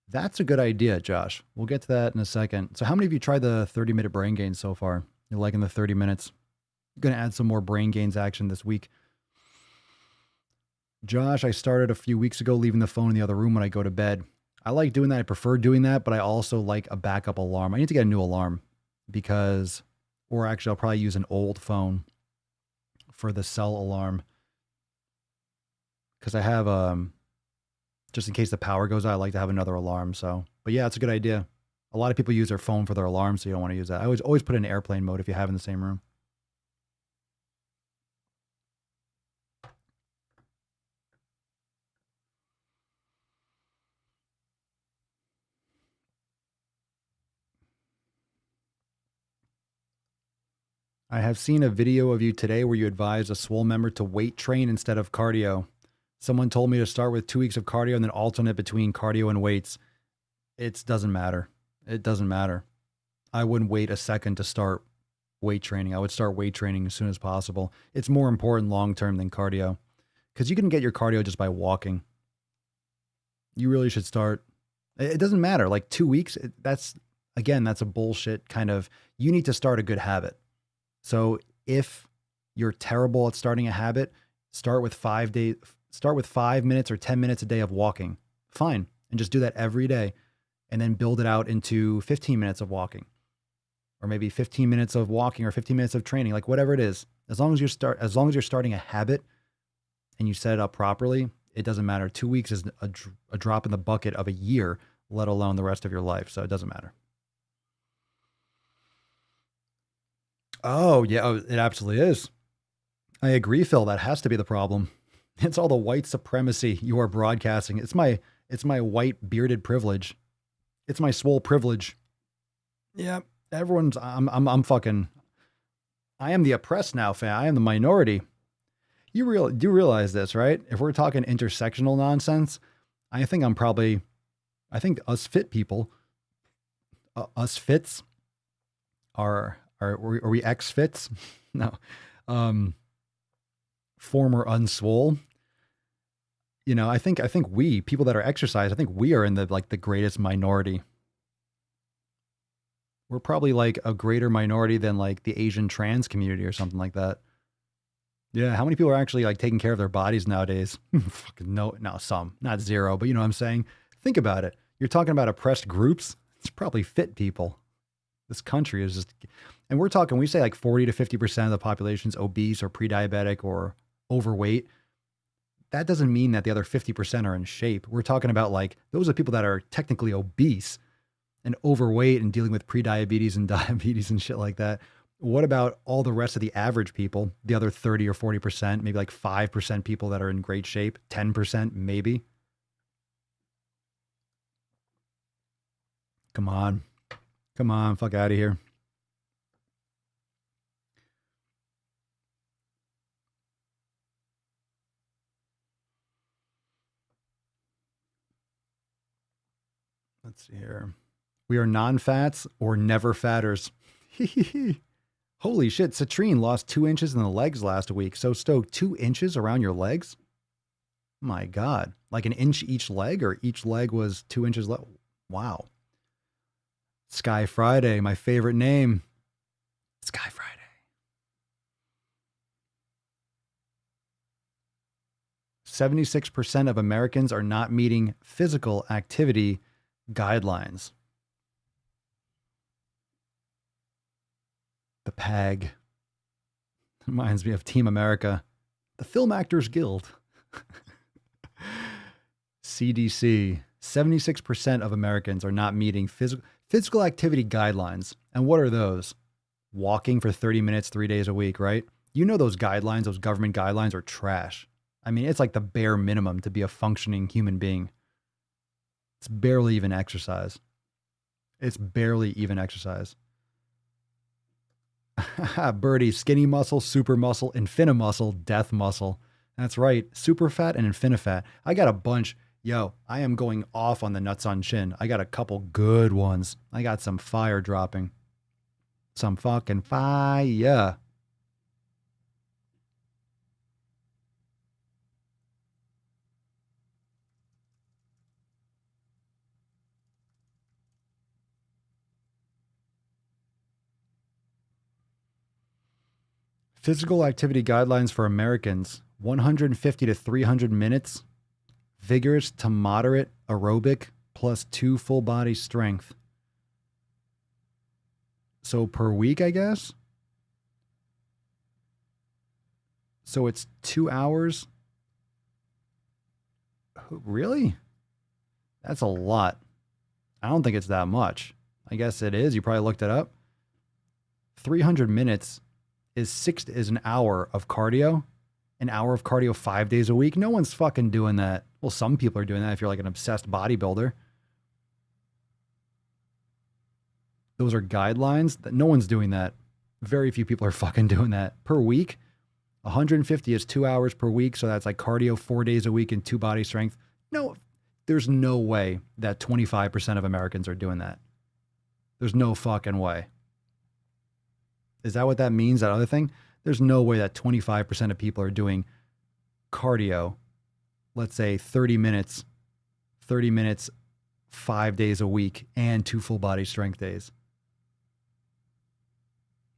That's a good idea, Josh. We'll get to that in a second. So how many of you tried the 30-minute brain gains so far? You're liking the 30 minutes? I'm going to add some more brain gains action this week. Josh, I started a few weeks ago leaving the phone in the other room when I go to bed. I like doing that. I prefer doing that, but I also like a backup alarm. I need to get a new alarm or actually I'll probably use an old phone for the cell alarm. because I have just in case the power goes out, I like to have another alarm. So, but yeah, it's a good idea. A lot of people use their phone for their alarm, so you don't want to use that. I always put it in airplane mode if you have it in the same room. I have seen a video of you today where you advise a Swole member to weight train instead of cardio. Someone told me to start with 2 weeks of cardio and then alternate between cardio and weights. It doesn't matter. It doesn't matter. I wouldn't wait a second to start weight training. I would start weight training as soon as possible. It's more important long term than cardio because you can get your cardio just by walking. You really should start. It doesn't matter. Like 2 weeks, that's a bullshit kind of, you need to start a good habit. So if you're terrible at starting a habit, start with 5 minutes or 10 minutes a day of walking. Fine. And just do that every day. And then build it out into 15 minutes of walking. Or maybe 15 minutes of walking or 15 minutes of training, like whatever it is. As long as you're starting a habit and you set it up properly, it doesn't matter. 2 weeks is a drop in the bucket of a year, let alone the rest of your life. So it doesn't matter. Oh, yeah, it absolutely is. I agree, Phil. That has to be the problem. It's all the white supremacy you are broadcasting. It's my white bearded privilege. It's my swole privilege. Yeah, everyone's, I'm I am the oppressed now, fam. I am the minority. You do realize this, right? If we're talking intersectional nonsense, I think us fit people, us fits are we ex-fits? No. Former unswole. You know, I think we, people that are exercise, I think we are in the greatest minority. We're probably like a greater minority than like the Asian trans community or something like that. Yeah, how many people are actually like taking care of their bodies nowadays? Fucking no, some, not zero, but you know what I'm saying? Think about it. You're talking about oppressed groups. It's probably fit people. This country is just, and we say like 40 to 50% of the population is obese or pre-diabetic or overweight. That doesn't mean that the other 50% are in shape. We're talking about like, those are people that are technically obese and overweight and dealing with pre-diabetes and diabetes and shit like that. What about all the rest of the average people, the other 30 or 40%, maybe like 5% people that are in great shape, 10% maybe? Come on, fuck out of here. Let's see here. We are non-fats or never fatters. Holy shit, Citrine lost 2 inches in the legs last week. So Stoke, 2 inches around your legs? My God. Like an inch each leg, or each leg was 2 inches? Wow. Sky Friday, my favorite name. Sky Friday. "76% of Americans are not meeting physical activity guidelines." The PAG. Reminds me of Team America. The Film Actors Guild. CDC. 76% of Americans are not meeting physical activity guidelines. And what are those? Walking for 30 minutes, 3 days a week, right? You know those guidelines, those government guidelines are trash. I mean, it's like the bare minimum to be a functioning human being. It's barely even exercise. Birdie, skinny muscle, super muscle, infinimuscle, death muscle. That's right. Super fat and infinifat. I got a bunch. Yo, I am going off on the nuts on chin. I got a couple good ones. I got some fire dropping. Some fucking fire. Physical activity guidelines for Americans: 150 to 300 minutes, vigorous to moderate aerobic, plus 2 full body strength. So per week, I guess? So it's 2 hours Really? That's a lot. I don't think it's that much. I guess it is. You probably looked it up. 300 minutes is an hour of cardio. An hour of cardio 5 days a week. No one's fucking doing that. Well, some people are doing that if you're like an obsessed bodybuilder. Those are guidelines. No one's doing that. Very few people are fucking doing that per week. 150 is 2 hours per week. So that's like cardio 4 days a week and 2 body strength. No, there's no way that 25% of Americans are doing that. There's no fucking way. Is that what that means? That other thing? There's no way that 25% of people are doing cardio, let's say 30 minutes, 5 days a week, and 2 full body strength days.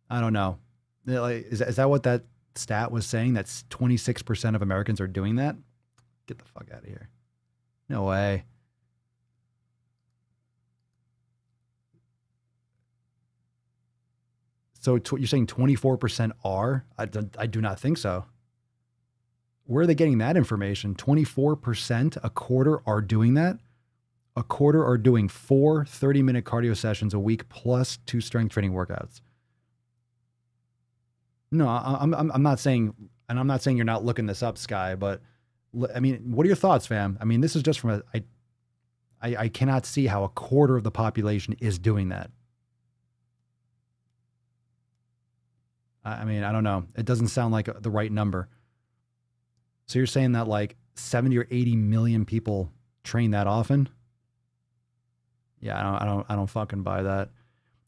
I don't know. Is that what that stat was saying? That 26% of Americans are doing that? Get the fuck out of here. No way. So you're saying 24% are? I do not think so. Where are they getting that information? 24%, a quarter are doing that? A quarter are doing 4 30-minute cardio sessions a week plus 2 strength training workouts. No, I'm not saying, and I'm not saying you're not looking this up, Sky, but I mean, what are your thoughts, fam? I mean, this is just from I cannot see how a quarter of the population is doing that. I mean, I don't know. It doesn't sound like the right number. So you're saying that like 70 or 80 million people train that often? Yeah, I don't fucking buy that.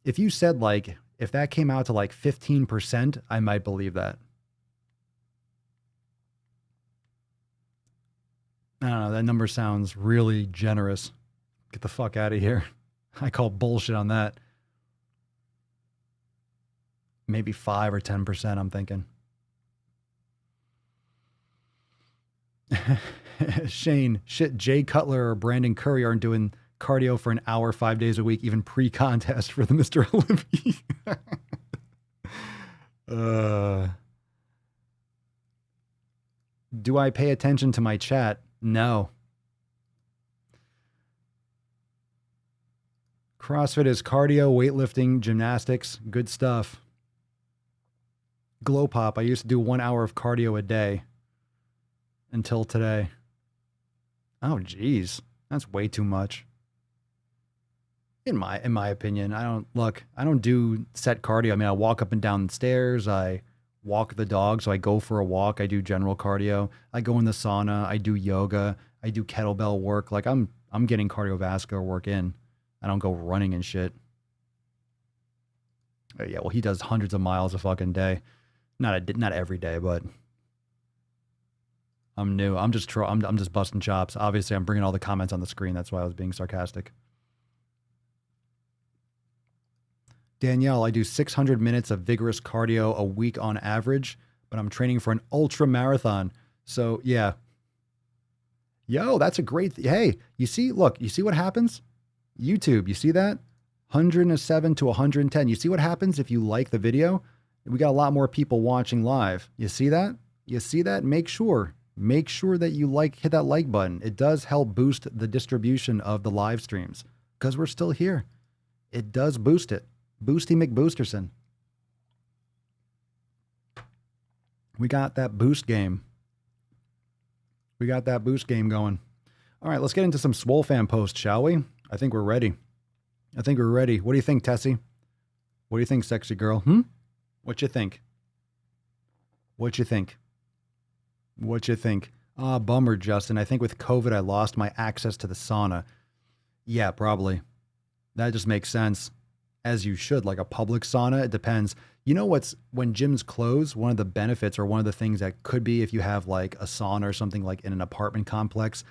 If you said like, if that came out to like 15%, I might believe that. I don't know. That number sounds really generous. Get the fuck out of here. I call bullshit on that. Maybe 5 or 10%, I'm thinking. Shane, shit, Jay Cutler or Brandon Curry aren't doing cardio for an hour 5 days a week, even pre-contest for the Mr. Olympia. Do I pay attention to my chat? No. CrossFit is cardio, weightlifting, gymnastics, good stuff. Glow Pop, I used to do 1 hour of cardio a day until today. Oh, geez. That's way too much. In my opinion, I don't do set cardio. I mean, I walk up and down the stairs. I walk the dog. So I go for a walk. I do general cardio. I go in the sauna. I do yoga. I do kettlebell work. Like I'm getting cardiovascular work in. I don't go running and shit. Yeah, well, he does hundreds of miles a fucking day. Not every day, but I'm new. I'm just busting chops. Obviously, I'm bringing all the comments on the screen. That's why I was being sarcastic. Danielle, I do 600 minutes of vigorous cardio a week on average, but I'm training for an ultra marathon. So yeah. Yo, that's a great, hey, you see what happens? YouTube, you see that? 107 to 110. You see what happens if you like the video? We got a lot more people watching live. You see that? You see that? Make sure that you hit that like button. It does help boost the distribution of the live streams because we're still here. It does boost it. Boosty McBoosterson. We got that boost game. We got that boost game going. All right, let's get into some SwoleFam posts, shall we? I think we're ready. What do you think, Tessie? What do you think, sexy girl? What you think? Ah, bummer, Justin. I think with COVID, I lost my access to the sauna. Yeah, probably. That just makes sense. As you should, like a public sauna, it depends. You know when gyms close, one of the benefits or one of the things that could be if you have like a sauna or something like in an apartment complex,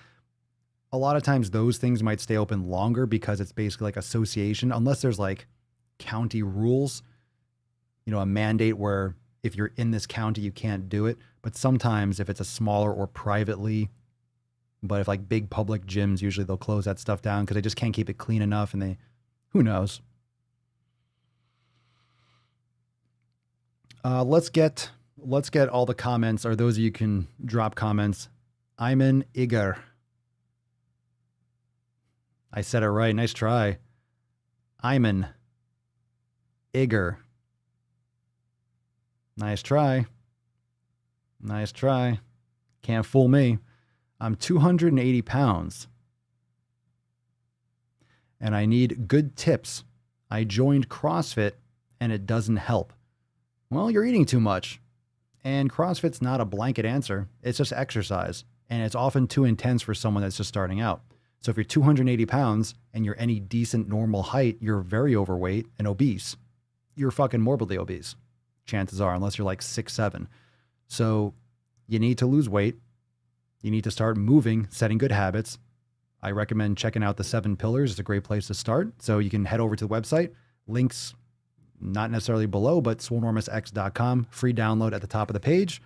a lot of times those things might stay open longer because it's basically like association, unless there's like county rules, a mandate where if you're in this county, you can't do it. But sometimes if it's a smaller or privately, but if like big public gyms, usually they'll close that stuff down because they just can't keep it clean enough and who knows? Let's get all the comments, or those of you can drop comments. Ayman Igar. I said it right. Nice try. Iman. Igor. Nice try. Nice try. Can't fool me. I'm 280 pounds. And I need good tips. I joined CrossFit and it doesn't help. Well, you're eating too much. And CrossFit's not a blanket answer. It's just exercise. And it's often too intense for someone that's just starting out. So if you're 280 pounds and you're any decent normal height, you're very overweight and obese. You're fucking morbidly obese. Chances are, unless you're like 6'7". So you need to lose weight. You need to start moving, setting good habits. I recommend checking out the 7 pillars. It's a great place to start. So you can head over to the website. Links not necessarily below, but swolenormousx.com. Free download at the top of the page.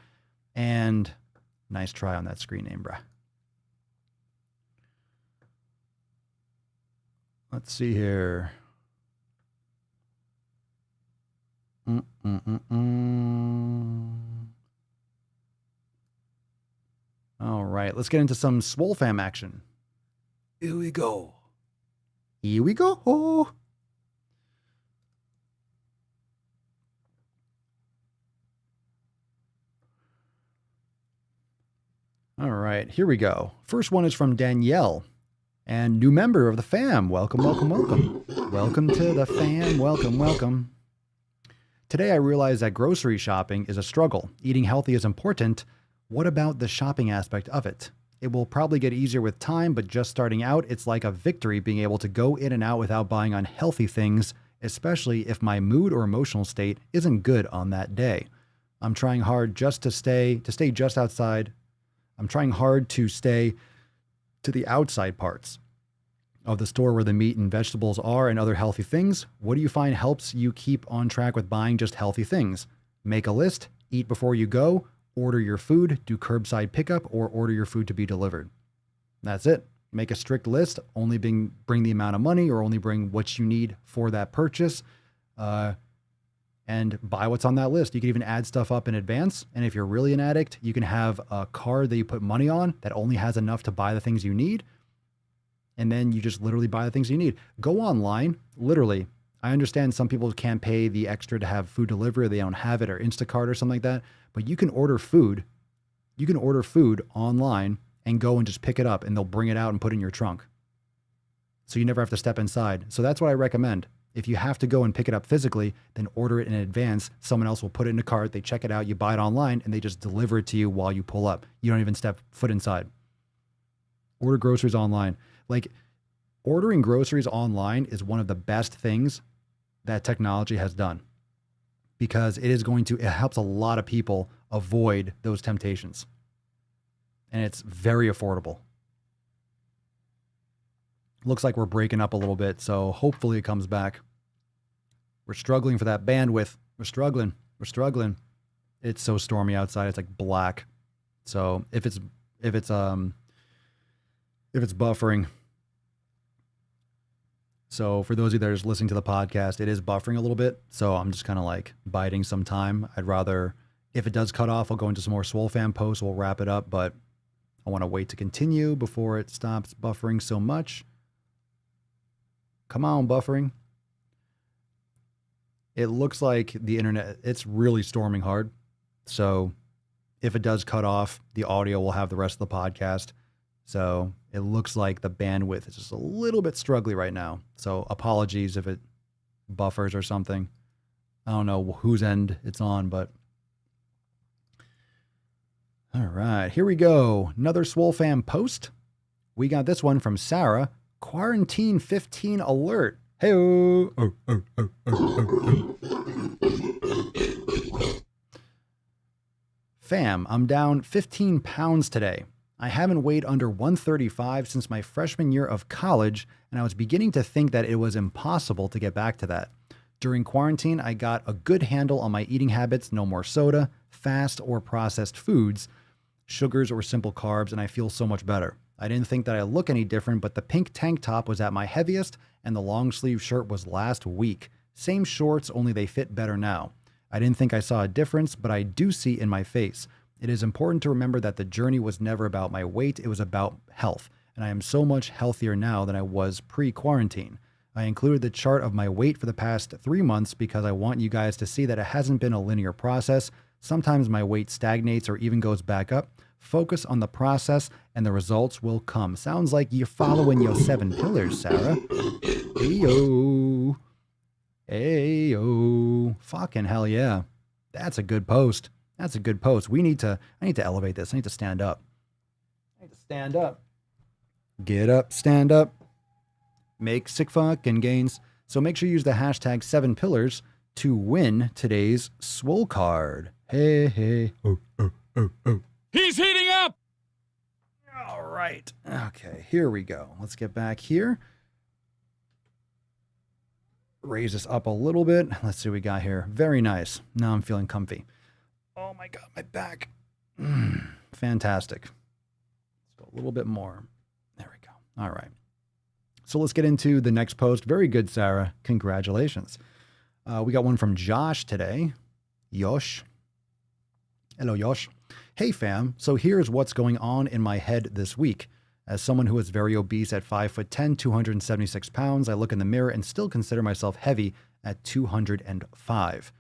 And nice try on that screen name, bruh. Let's see here. All right, let's get into some SwoleFam action. Here we go. Here we go. All right, here we go. First one is from Danielle. And new member of the fam. Welcome, welcome, welcome. Welcome to the fam. Welcome, welcome. Today I realized that grocery shopping is a struggle. Eating healthy is important. What about the shopping aspect of it? It will probably get easier with time, but just starting out, it's like a victory being able to go in and out without buying unhealthy things, especially if my mood or emotional state isn't good on that day. I'm trying hard just to stay just outside. I'm trying hard to stay to the outside parts of the store where the meat and vegetables are and other healthy things. What do you find helps you keep on track with buying just healthy things? Make a list, eat before you go, order your food, do curbside pickup, or order your food to be delivered. That's it. Make a strict list, only bring the amount of money or only bring what you need for that purchase, and buy what's on that list. You can even add stuff up in advance. And if you're really an addict, you can have a card that you put money on that only has enough to buy the things you need. And then you just literally buy the things you need. Go online, literally. I understand some people can't pay the extra to have food delivery, or they don't have it, or Instacart or something like that. But you can order food. You can order food online and go and just pick it up and they'll bring it out and put it in your trunk. So you never have to step inside. So that's what I recommend. If you have to go and pick it up physically, then order it in advance. Someone else will put it in a cart. They check it out. You buy it online and they just deliver it to you while you pull up. You don't even step foot inside. Order groceries online. Like, ordering groceries online is one of the best things that technology has done, because it helps a lot of people avoid those temptations. And it's very affordable. Looks like we're breaking up a little bit, so hopefully it comes back. We're struggling for that bandwidth. We're struggling. It's so stormy outside. It's like black. So if it's buffering. So for those of you that are just listening to the podcast, it is buffering a little bit. So I'm just kind of like biding some time. I'd rather, if it does cut off, I'll go into some more SwoleFam posts. We'll wrap it up, but I want to wait to continue before it stops buffering so much. Come on, buffering. It looks like the internet, it's really storming hard. So if it does cut off, the audio will have the rest of the podcast. So it looks like the bandwidth is just a little bit struggly right now. So apologies if it buffers or something. I don't know whose end it's on, but all right, here we go. Another SwoleFam post. We got this one from Sarah. Quarantine 15 alert. Hey, Fam, I'm down 15 pounds today. I haven't weighed under 135 since my freshman year of college, and I was beginning to think that it was impossible to get back to that. During quarantine, I got a good handle on my eating habits, no more soda, fast or processed foods, sugars or simple carbs, and I feel so much better. I didn't think that I look any different, but the pink tank top was at my heaviest, and the long sleeve shirt was last week. Same shorts, only they fit better now. I didn't think I saw a difference, but I do see in my face. It is important to remember that the journey was never about my weight, it was about health. and I am so much healthier now than I was pre-quarantine. I included the chart of my weight for the past 3 months because I want you guys to see that it hasn't been a linear process. Sometimes my weight stagnates or even goes back up. Focus on the process and the results will come. Sounds like you're following your 7 pillars, Sarah. Ayo. Ayo. Fucking hell yeah. That's a good post. That's a good post. I need to elevate this. I need to stand up. Get up, stand up. Make sick fucking gains. So make sure you use the hashtag 7 pillars to win today's Swole card. Hey, hey. Oh. He's heating up! All right. Okay, here we go. Let's get back here. Raise this up a little bit. Let's see what we got here. Very nice. Now I'm feeling comfy. Oh my God, my back. Fantastic. Let's go a little bit more. There we go. All right. So let's get into the next post. Very good, Sarah. Congratulations. We got one from Josh today. Yosh. Hello, Yosh. Hey, fam. So here's what's going on in my head this week. As someone who is very obese at 5'10", 276 pounds, I look in the mirror and still consider myself heavy at 205.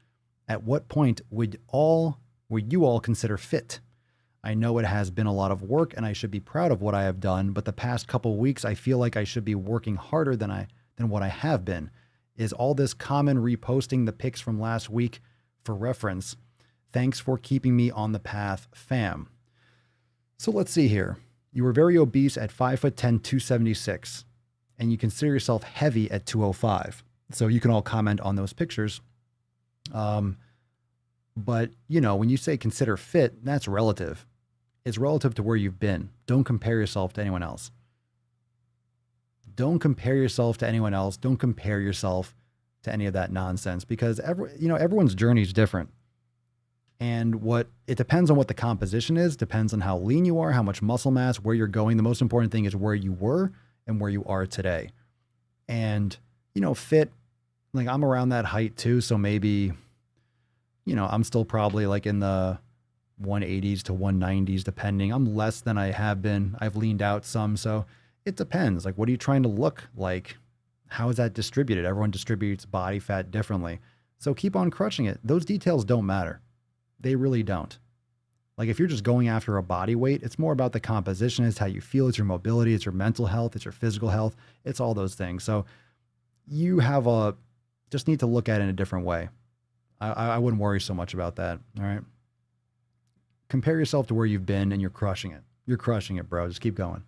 At what point would you all consider fit? I know it has been a lot of work and I should be proud of what I have done, but the past couple weeks I feel like I should be working harder than what I have been. Is all this common reposting the pics from last week for reference? Thanks for keeping me on the path, fam. So let's see here. You were very obese at 5'10", 276, and you consider yourself heavy at 205. So you can all comment on those pictures. But, you know, when you say consider fit, that's relative. It's relative to where you've been. Don't compare yourself to anyone else. Don't compare yourself to anyone else. Don't compare yourself to any of that nonsense because everyone's journey is different. And it depends on what the composition is, depends on how lean you are, how much muscle mass, where you're going. The most important thing is where you were and where you are today. And, fit, like I'm around that height too. So maybe, I'm still probably like in the 180s to 190s, depending. I'm less than I have been. I've leaned out some. So it depends. Like, what are you trying to look like? How is that distributed? Everyone distributes body fat differently. So keep on crushing it. Those details don't matter. They really don't. Like if you're just going after a body weight, it's more about the composition. It's how you feel. It's your mobility. It's your mental health. It's your physical health. It's all those things. So you just need to look at it in a different way. I wouldn't worry so much about that. All right. Compare yourself to where you've been and you're crushing it. You're crushing it, bro. Just keep going.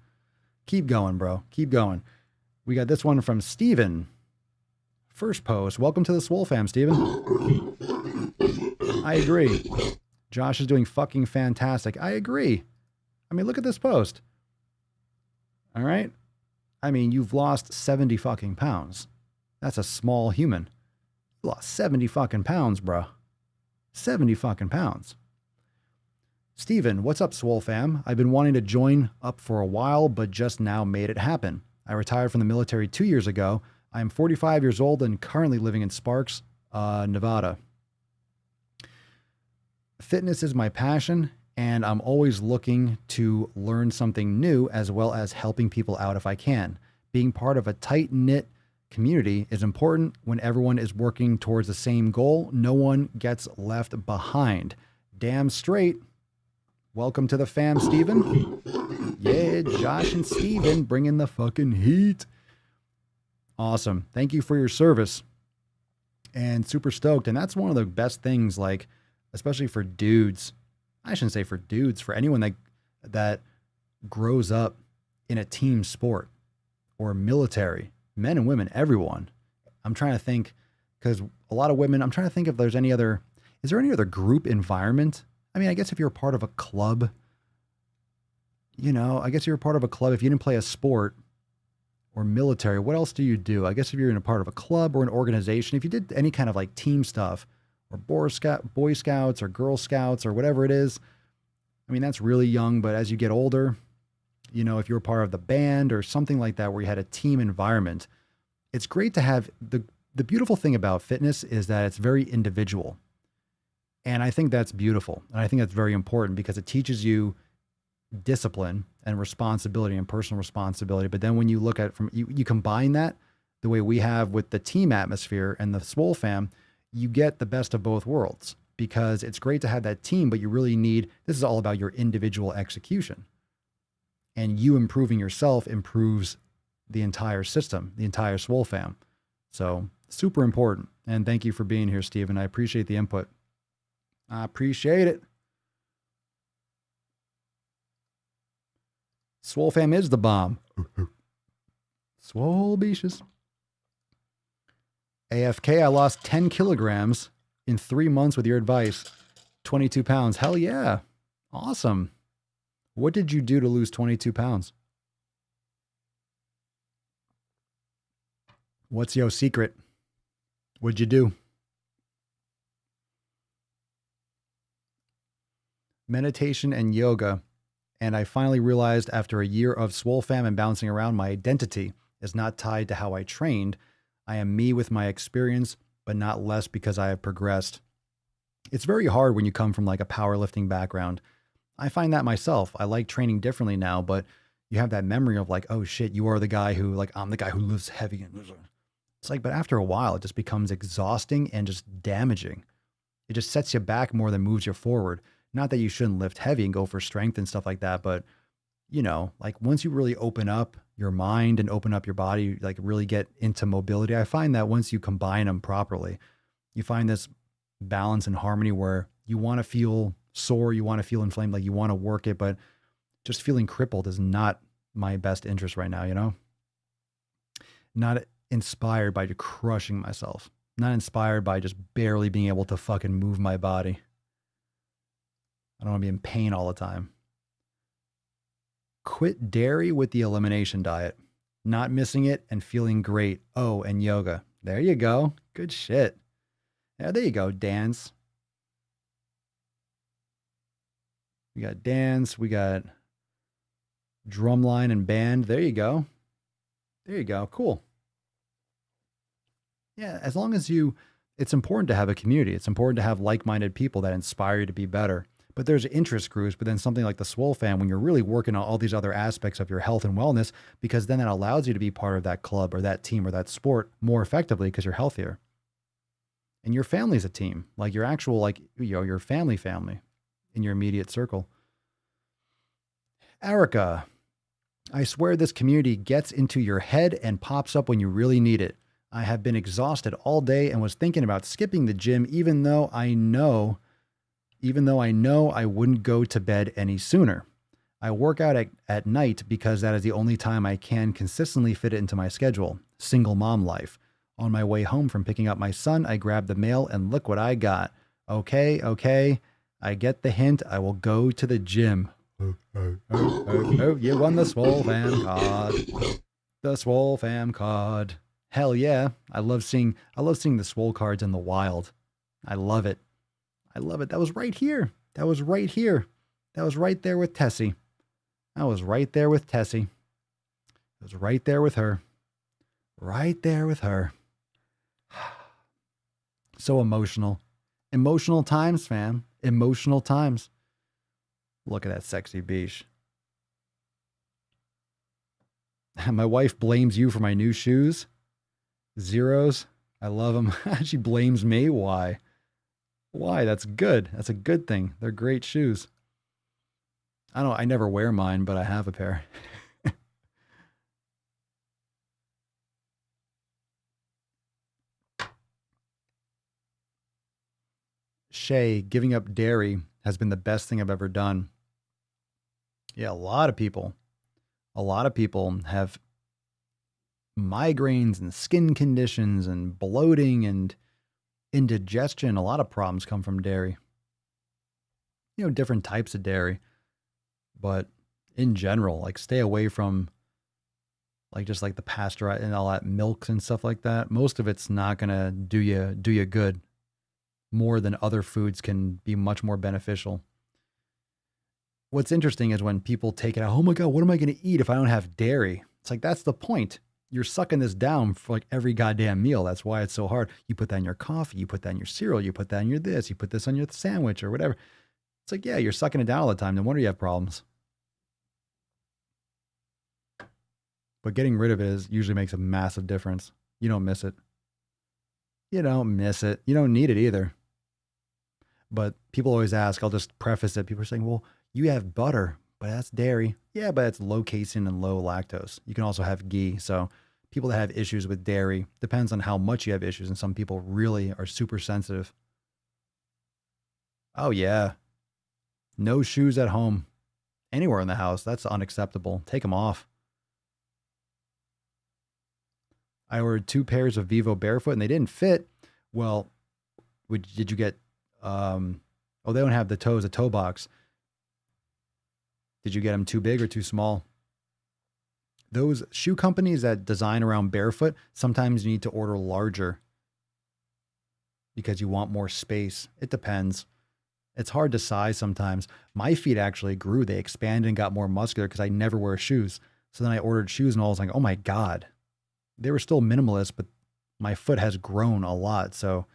Keep going, bro. Keep going. We got this one from Steven. First post. Welcome to the SwoleFam, Steven. I agree. Josh is doing fucking fantastic. I agree. I mean, look at this post. All right. I mean, you've lost 70 fucking pounds. That's a small human. You lost 70 fucking pounds, bro. 70 fucking pounds. Steven, what's up, SwoleFam? I've been wanting to join up for a while, but just now made it happen. I retired from the military 2 years ago. I am 45 years old and currently living in Sparks, Nevada. Fitness is my passion, and I'm always looking to learn something new as well as helping people out if I can. Being part of a tight-knit community is important when everyone is working towards the same goal. No one gets left behind. Damn straight. Welcome to the fam, Steven. Yeah, Josh and Steven bringing the fucking heat. Awesome. Thank you for your service. And super stoked. And that's one of the best things, like, especially for dudes. I shouldn't say for dudes, for anyone that grows up in a team sport or military, men and women, everyone. I'm trying to think, because a lot of women, I'm trying to think if there's is there any other group environment? I mean, I guess if you're a part of a club, I guess you're a part of a club. If you didn't play a sport or military, what else do you do? I guess if you're in a part of a club or an organization, if you did any kind of like team stuff or Boy Scouts or Girl Scouts or whatever it is, I mean, that's really young. But as you get older, if you're a part of the band or something like that, where you had a team environment, it's great to have the beautiful thing about fitness is that it's very individual. And I think that's beautiful. And I think that's very important because it teaches you discipline and responsibility and personal responsibility. But then when you look at it from, you combine that the way we have with the team atmosphere and the SwoleFam, you get the best of both worlds, because it's great to have that team, but you really need, this is all about your individual execution, and you improving yourself improves the entire system, the entire SwoleFam. So super important. And thank you for being here, Steven. I appreciate the input. I appreciate it. SwoleFam is the bomb. Swole beaches. AFK, I lost 10 kilograms in 3 months with your advice. 22 pounds. Hell yeah. Awesome. What did you do to lose 22 pounds? What's your secret? What'd you do? Meditation and yoga. And I finally realized after a year of SwoleFam and bouncing around, my identity is not tied to how I trained. I am me with my experience, but not less because I have progressed. It's very hard when you come from like a powerlifting background. I find that myself. I like training differently now, but you have that memory of like, oh shit, you are the guy who, like, I'm the guy who lifts heavy. It's like, but after a while, it just becomes exhausting and just damaging. It just sets you back more than moves you forward. Not that you shouldn't lift heavy and go for strength and stuff like that, but you know, like once you really open up your mind and open up your body, like really get into mobility, I find that once you combine them properly, you find this balance and harmony where you want to feel sore, you want to feel inflamed, like you want to work it, but just feeling crippled is not my best interest right now, you know? Not inspired by just crushing myself, not inspired by just barely being able to fucking move my body. I don't want to be in pain all the time. Quit dairy with the elimination diet. Not missing it and feeling great. Oh, and yoga. There you go. Good shit. Yeah, there you go, dance. We got dance. We got drumline and band. There you go. There you go. Cool. Yeah, as long as it's important to have a community. It's important to have like-minded people that inspire you to be better. But there's interest groups, but then something like the SwoleFam, when you're really working on all these other aspects of your health and wellness, because then that allows you to be part of that club or that team or that sport more effectively because you're healthier. And your family's a team, like your actual, like, you know, your family in your immediate circle. Erica, I swear this community gets into your head and pops up when you really need it. I have been exhausted all day and was thinking about skipping the gym, even though I know I wouldn't go to bed any sooner. I work out at night because that is the only time I can consistently fit it into my schedule. Single mom life. On my way home from picking up my son, I grabbed the mail and look what I got. Okay. I get the hint. I will go to the gym. You won the SwoleFam card. The SwoleFam card. Hell yeah. I love seeing the Swole cards in the wild. I love it. That was right here. That was right here. That was right there with Tessie. I was right there with Tessie. I was right there with her. Right there with her. So emotional. Emotional times, fam. Emotional times. Look at that sexy beach. My wife blames you for my new shoes. Zeros. I love them. She blames me. Why? Why? That's good. That's a good thing. They're great shoes. I never wear mine, but I have a pair. Shay, giving up dairy has been the best thing I've ever done. Yeah, a lot of people have migraines and skin conditions and bloating and indigestion. A lot of problems come from dairy. You know, different types of dairy. But in general, like stay away from like just like the pasteurized and all that milks and stuff like that. Most of it's not gonna do you good. More than other foods can be much more beneficial. What's interesting is when people take it out, oh my God, what am I going to eat if I don't have dairy? It's like, that's the point. You're sucking this down for like every goddamn meal. That's why it's so hard. You put that in your coffee, you put that in your cereal, you put that in your this, you put this on your sandwich or whatever. It's like, yeah, you're sucking it down all the time. No wonder you have problems. But getting rid of it usually makes a massive difference. You don't miss it. You don't miss it. You don't need it either. But people always ask, I'll just preface it. People are saying, well, you have butter, but that's dairy. Yeah, but it's low casein and low lactose. You can also have ghee. So people that have issues with dairy, depends on how much you have issues. And some people really are super sensitive. Oh, yeah. No shoes at home. Anywhere in the house. That's unacceptable. Take them off. I ordered 2 pairs of Vivo Barefoot and they didn't fit. Well, did you get, they don't have the toes, a toe box. Did you get them too big or too small? Those shoe companies that design around barefoot, sometimes you need to order larger because you want more space. It depends. It's hard to size sometimes. My feet actually grew. They expanded and got more muscular because I never wear shoes. So then I ordered shoes and I was like, oh my God. They were still minimalist, but my foot has grown a lot. So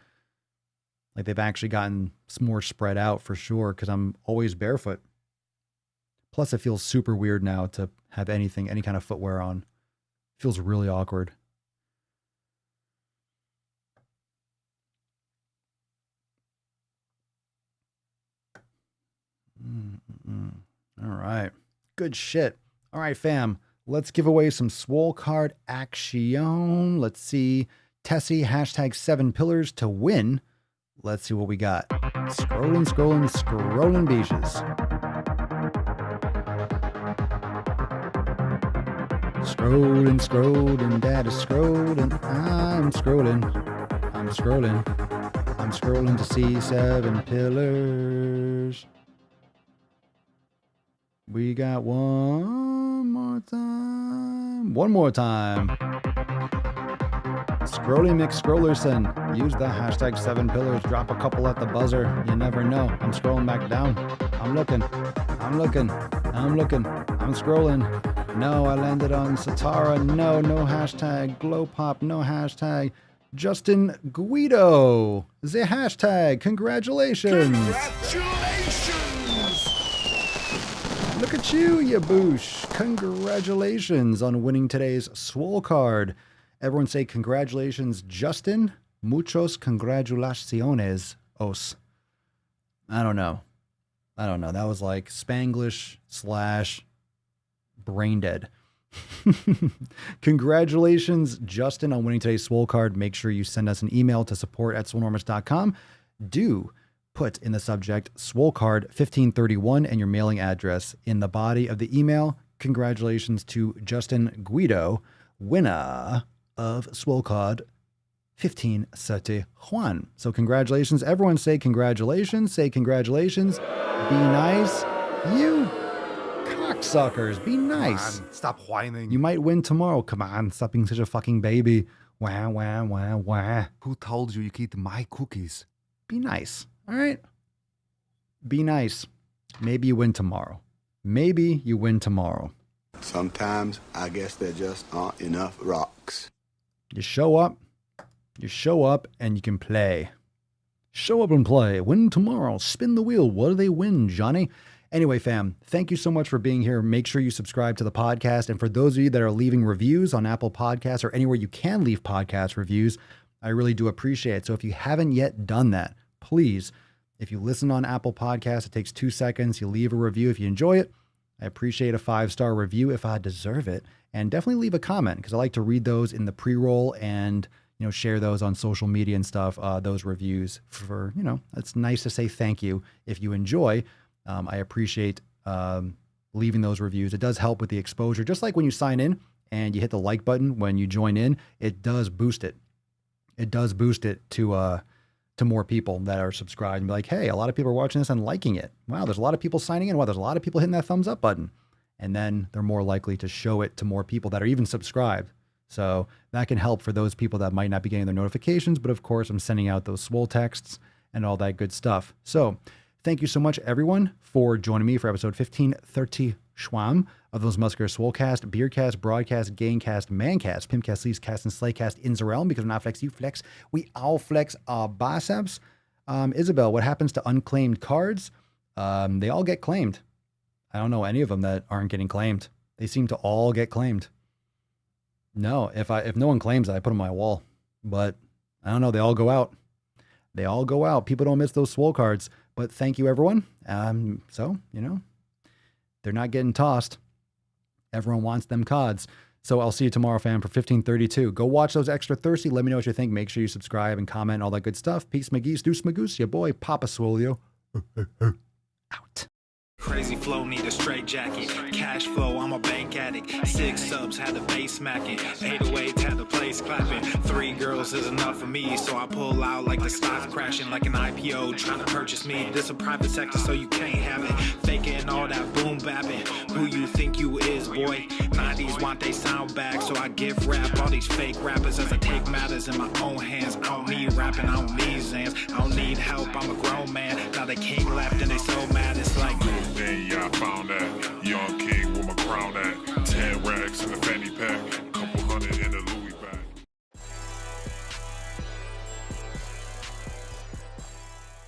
like they've actually gotten more spread out for sure because I'm always barefoot. Plus it feels super weird now to have any kind of footwear on. It feels really awkward. All right. Good shit. All right, fam. Let's give away some Swole card action. Let's see. Tessie, #7 pillars to win. Let's see what we got. Scrolling beaches. Scrolling, dad is scrolling. I'm scrolling to see 7 pillars. We got one more time. Scrolly McScrollerson. Use the #7 pillars. Drop a couple at the buzzer. You never know. I'm scrolling back down. I'm looking. I'm scrolling. No, I landed on Satara. No hashtag. Glow Pop. No hashtag. Justin Guido. The hashtag. Congratulations. Look at you, ya boosh. Congratulations on winning today's Swole card. Everyone say congratulations, Justin. Muchos congratulaciones, os. I don't know. That was like Spanglish / brain dead. Congratulations, Justin, on winning today's Swole card. Make sure you send us an email to support@swolenormous.com. Do put in the subject Swole card 1531 and your mailing address. In the body of the email, congratulations to Justin Guido, winner of Swole card 1531. So congratulations. Everyone say congratulations. Say congratulations. Be nice. You cocksuckers. Be nice. Come on, stop whining. You might win tomorrow. Come on. Stop being such a fucking baby. Wah, wah, wah, wah. Who told you could eat my cookies? Be nice. All right? Be nice. Maybe you win tomorrow. Sometimes I guess there just aren't enough rocks. You show up, and you can play. Show up and play. Win tomorrow. Spin the wheel. What do they win, Johnny? Anyway, fam, thank you so much for being here. Make sure you subscribe to the podcast. And for those of you that are leaving reviews on Apple Podcasts or anywhere you can leave podcast reviews, I really do appreciate it. So if you haven't yet done that, please, if you listen on Apple Podcasts, it takes 2 seconds. You leave a review if you enjoy it. I appreciate a 5-star review if I deserve it. And definitely leave a comment because I like to read those in the pre-roll and, share those on social media and stuff, those reviews for, it's nice to say thank you if you enjoy. I appreciate leaving those reviews. It does help with the exposure. Just like when you sign in and you hit the like button when you join in, it does boost it. It does boost it to more people that are subscribed and be like, hey, a lot of people are watching this and liking it. Wow, there's a lot of people signing in. Wow, there's a lot of people hitting that thumbs up button. And then they're more likely to show it to more people that are even subscribed. So that can help for those people that might not be getting their notifications. But of course, I'm sending out those Swole texts and all that good stuff. So thank you so much, everyone, for joining me for episode 1530 Schwam of those Muscular Swolecast, Beercast, Broadcast, Gaincast, Mancast, Pimpcast, Leafcast, and Slaycast in Zarelm. Because when I flex, you flex. We all flex our biceps. Isabel, what happens to unclaimed cards? They all get claimed. I don't know any of them that aren't getting claimed. They seem to all get claimed. No, if no one claims it, I put them on my wall. But I don't know. They all go out. They all go out. People don't miss those Swole cards. But thank you, everyone. So, you know, they're not getting tossed. Everyone wants them cards. So I'll see you tomorrow, fam, for 1532. Go watch those Extra Thirsty. Let me know what you think. Make sure you subscribe and comment, all that good stuff. Peace, McGee's, Deuce, Magoose, your boy, Papa Swolio. Out. Crazy flow, need a straight jacket. Cash flow, I'm a bank addict. 6 subs, had the bass smacking. 808, had the place clapping. 3 girls is enough for me, so I pull out like the stock's crashing. Like an IPO, trying to purchase me. This a private sector, so you can't have it. Faking all that boom bapping. Who you think you is, boy? 90s want they sound back, so I give rap all these fake rappers as I take matters in my own hands. I don't need rapping, I don't need Zans. I don't need help, I'm a grown man. Now they king left and they so mad, it's like Then y'all found out.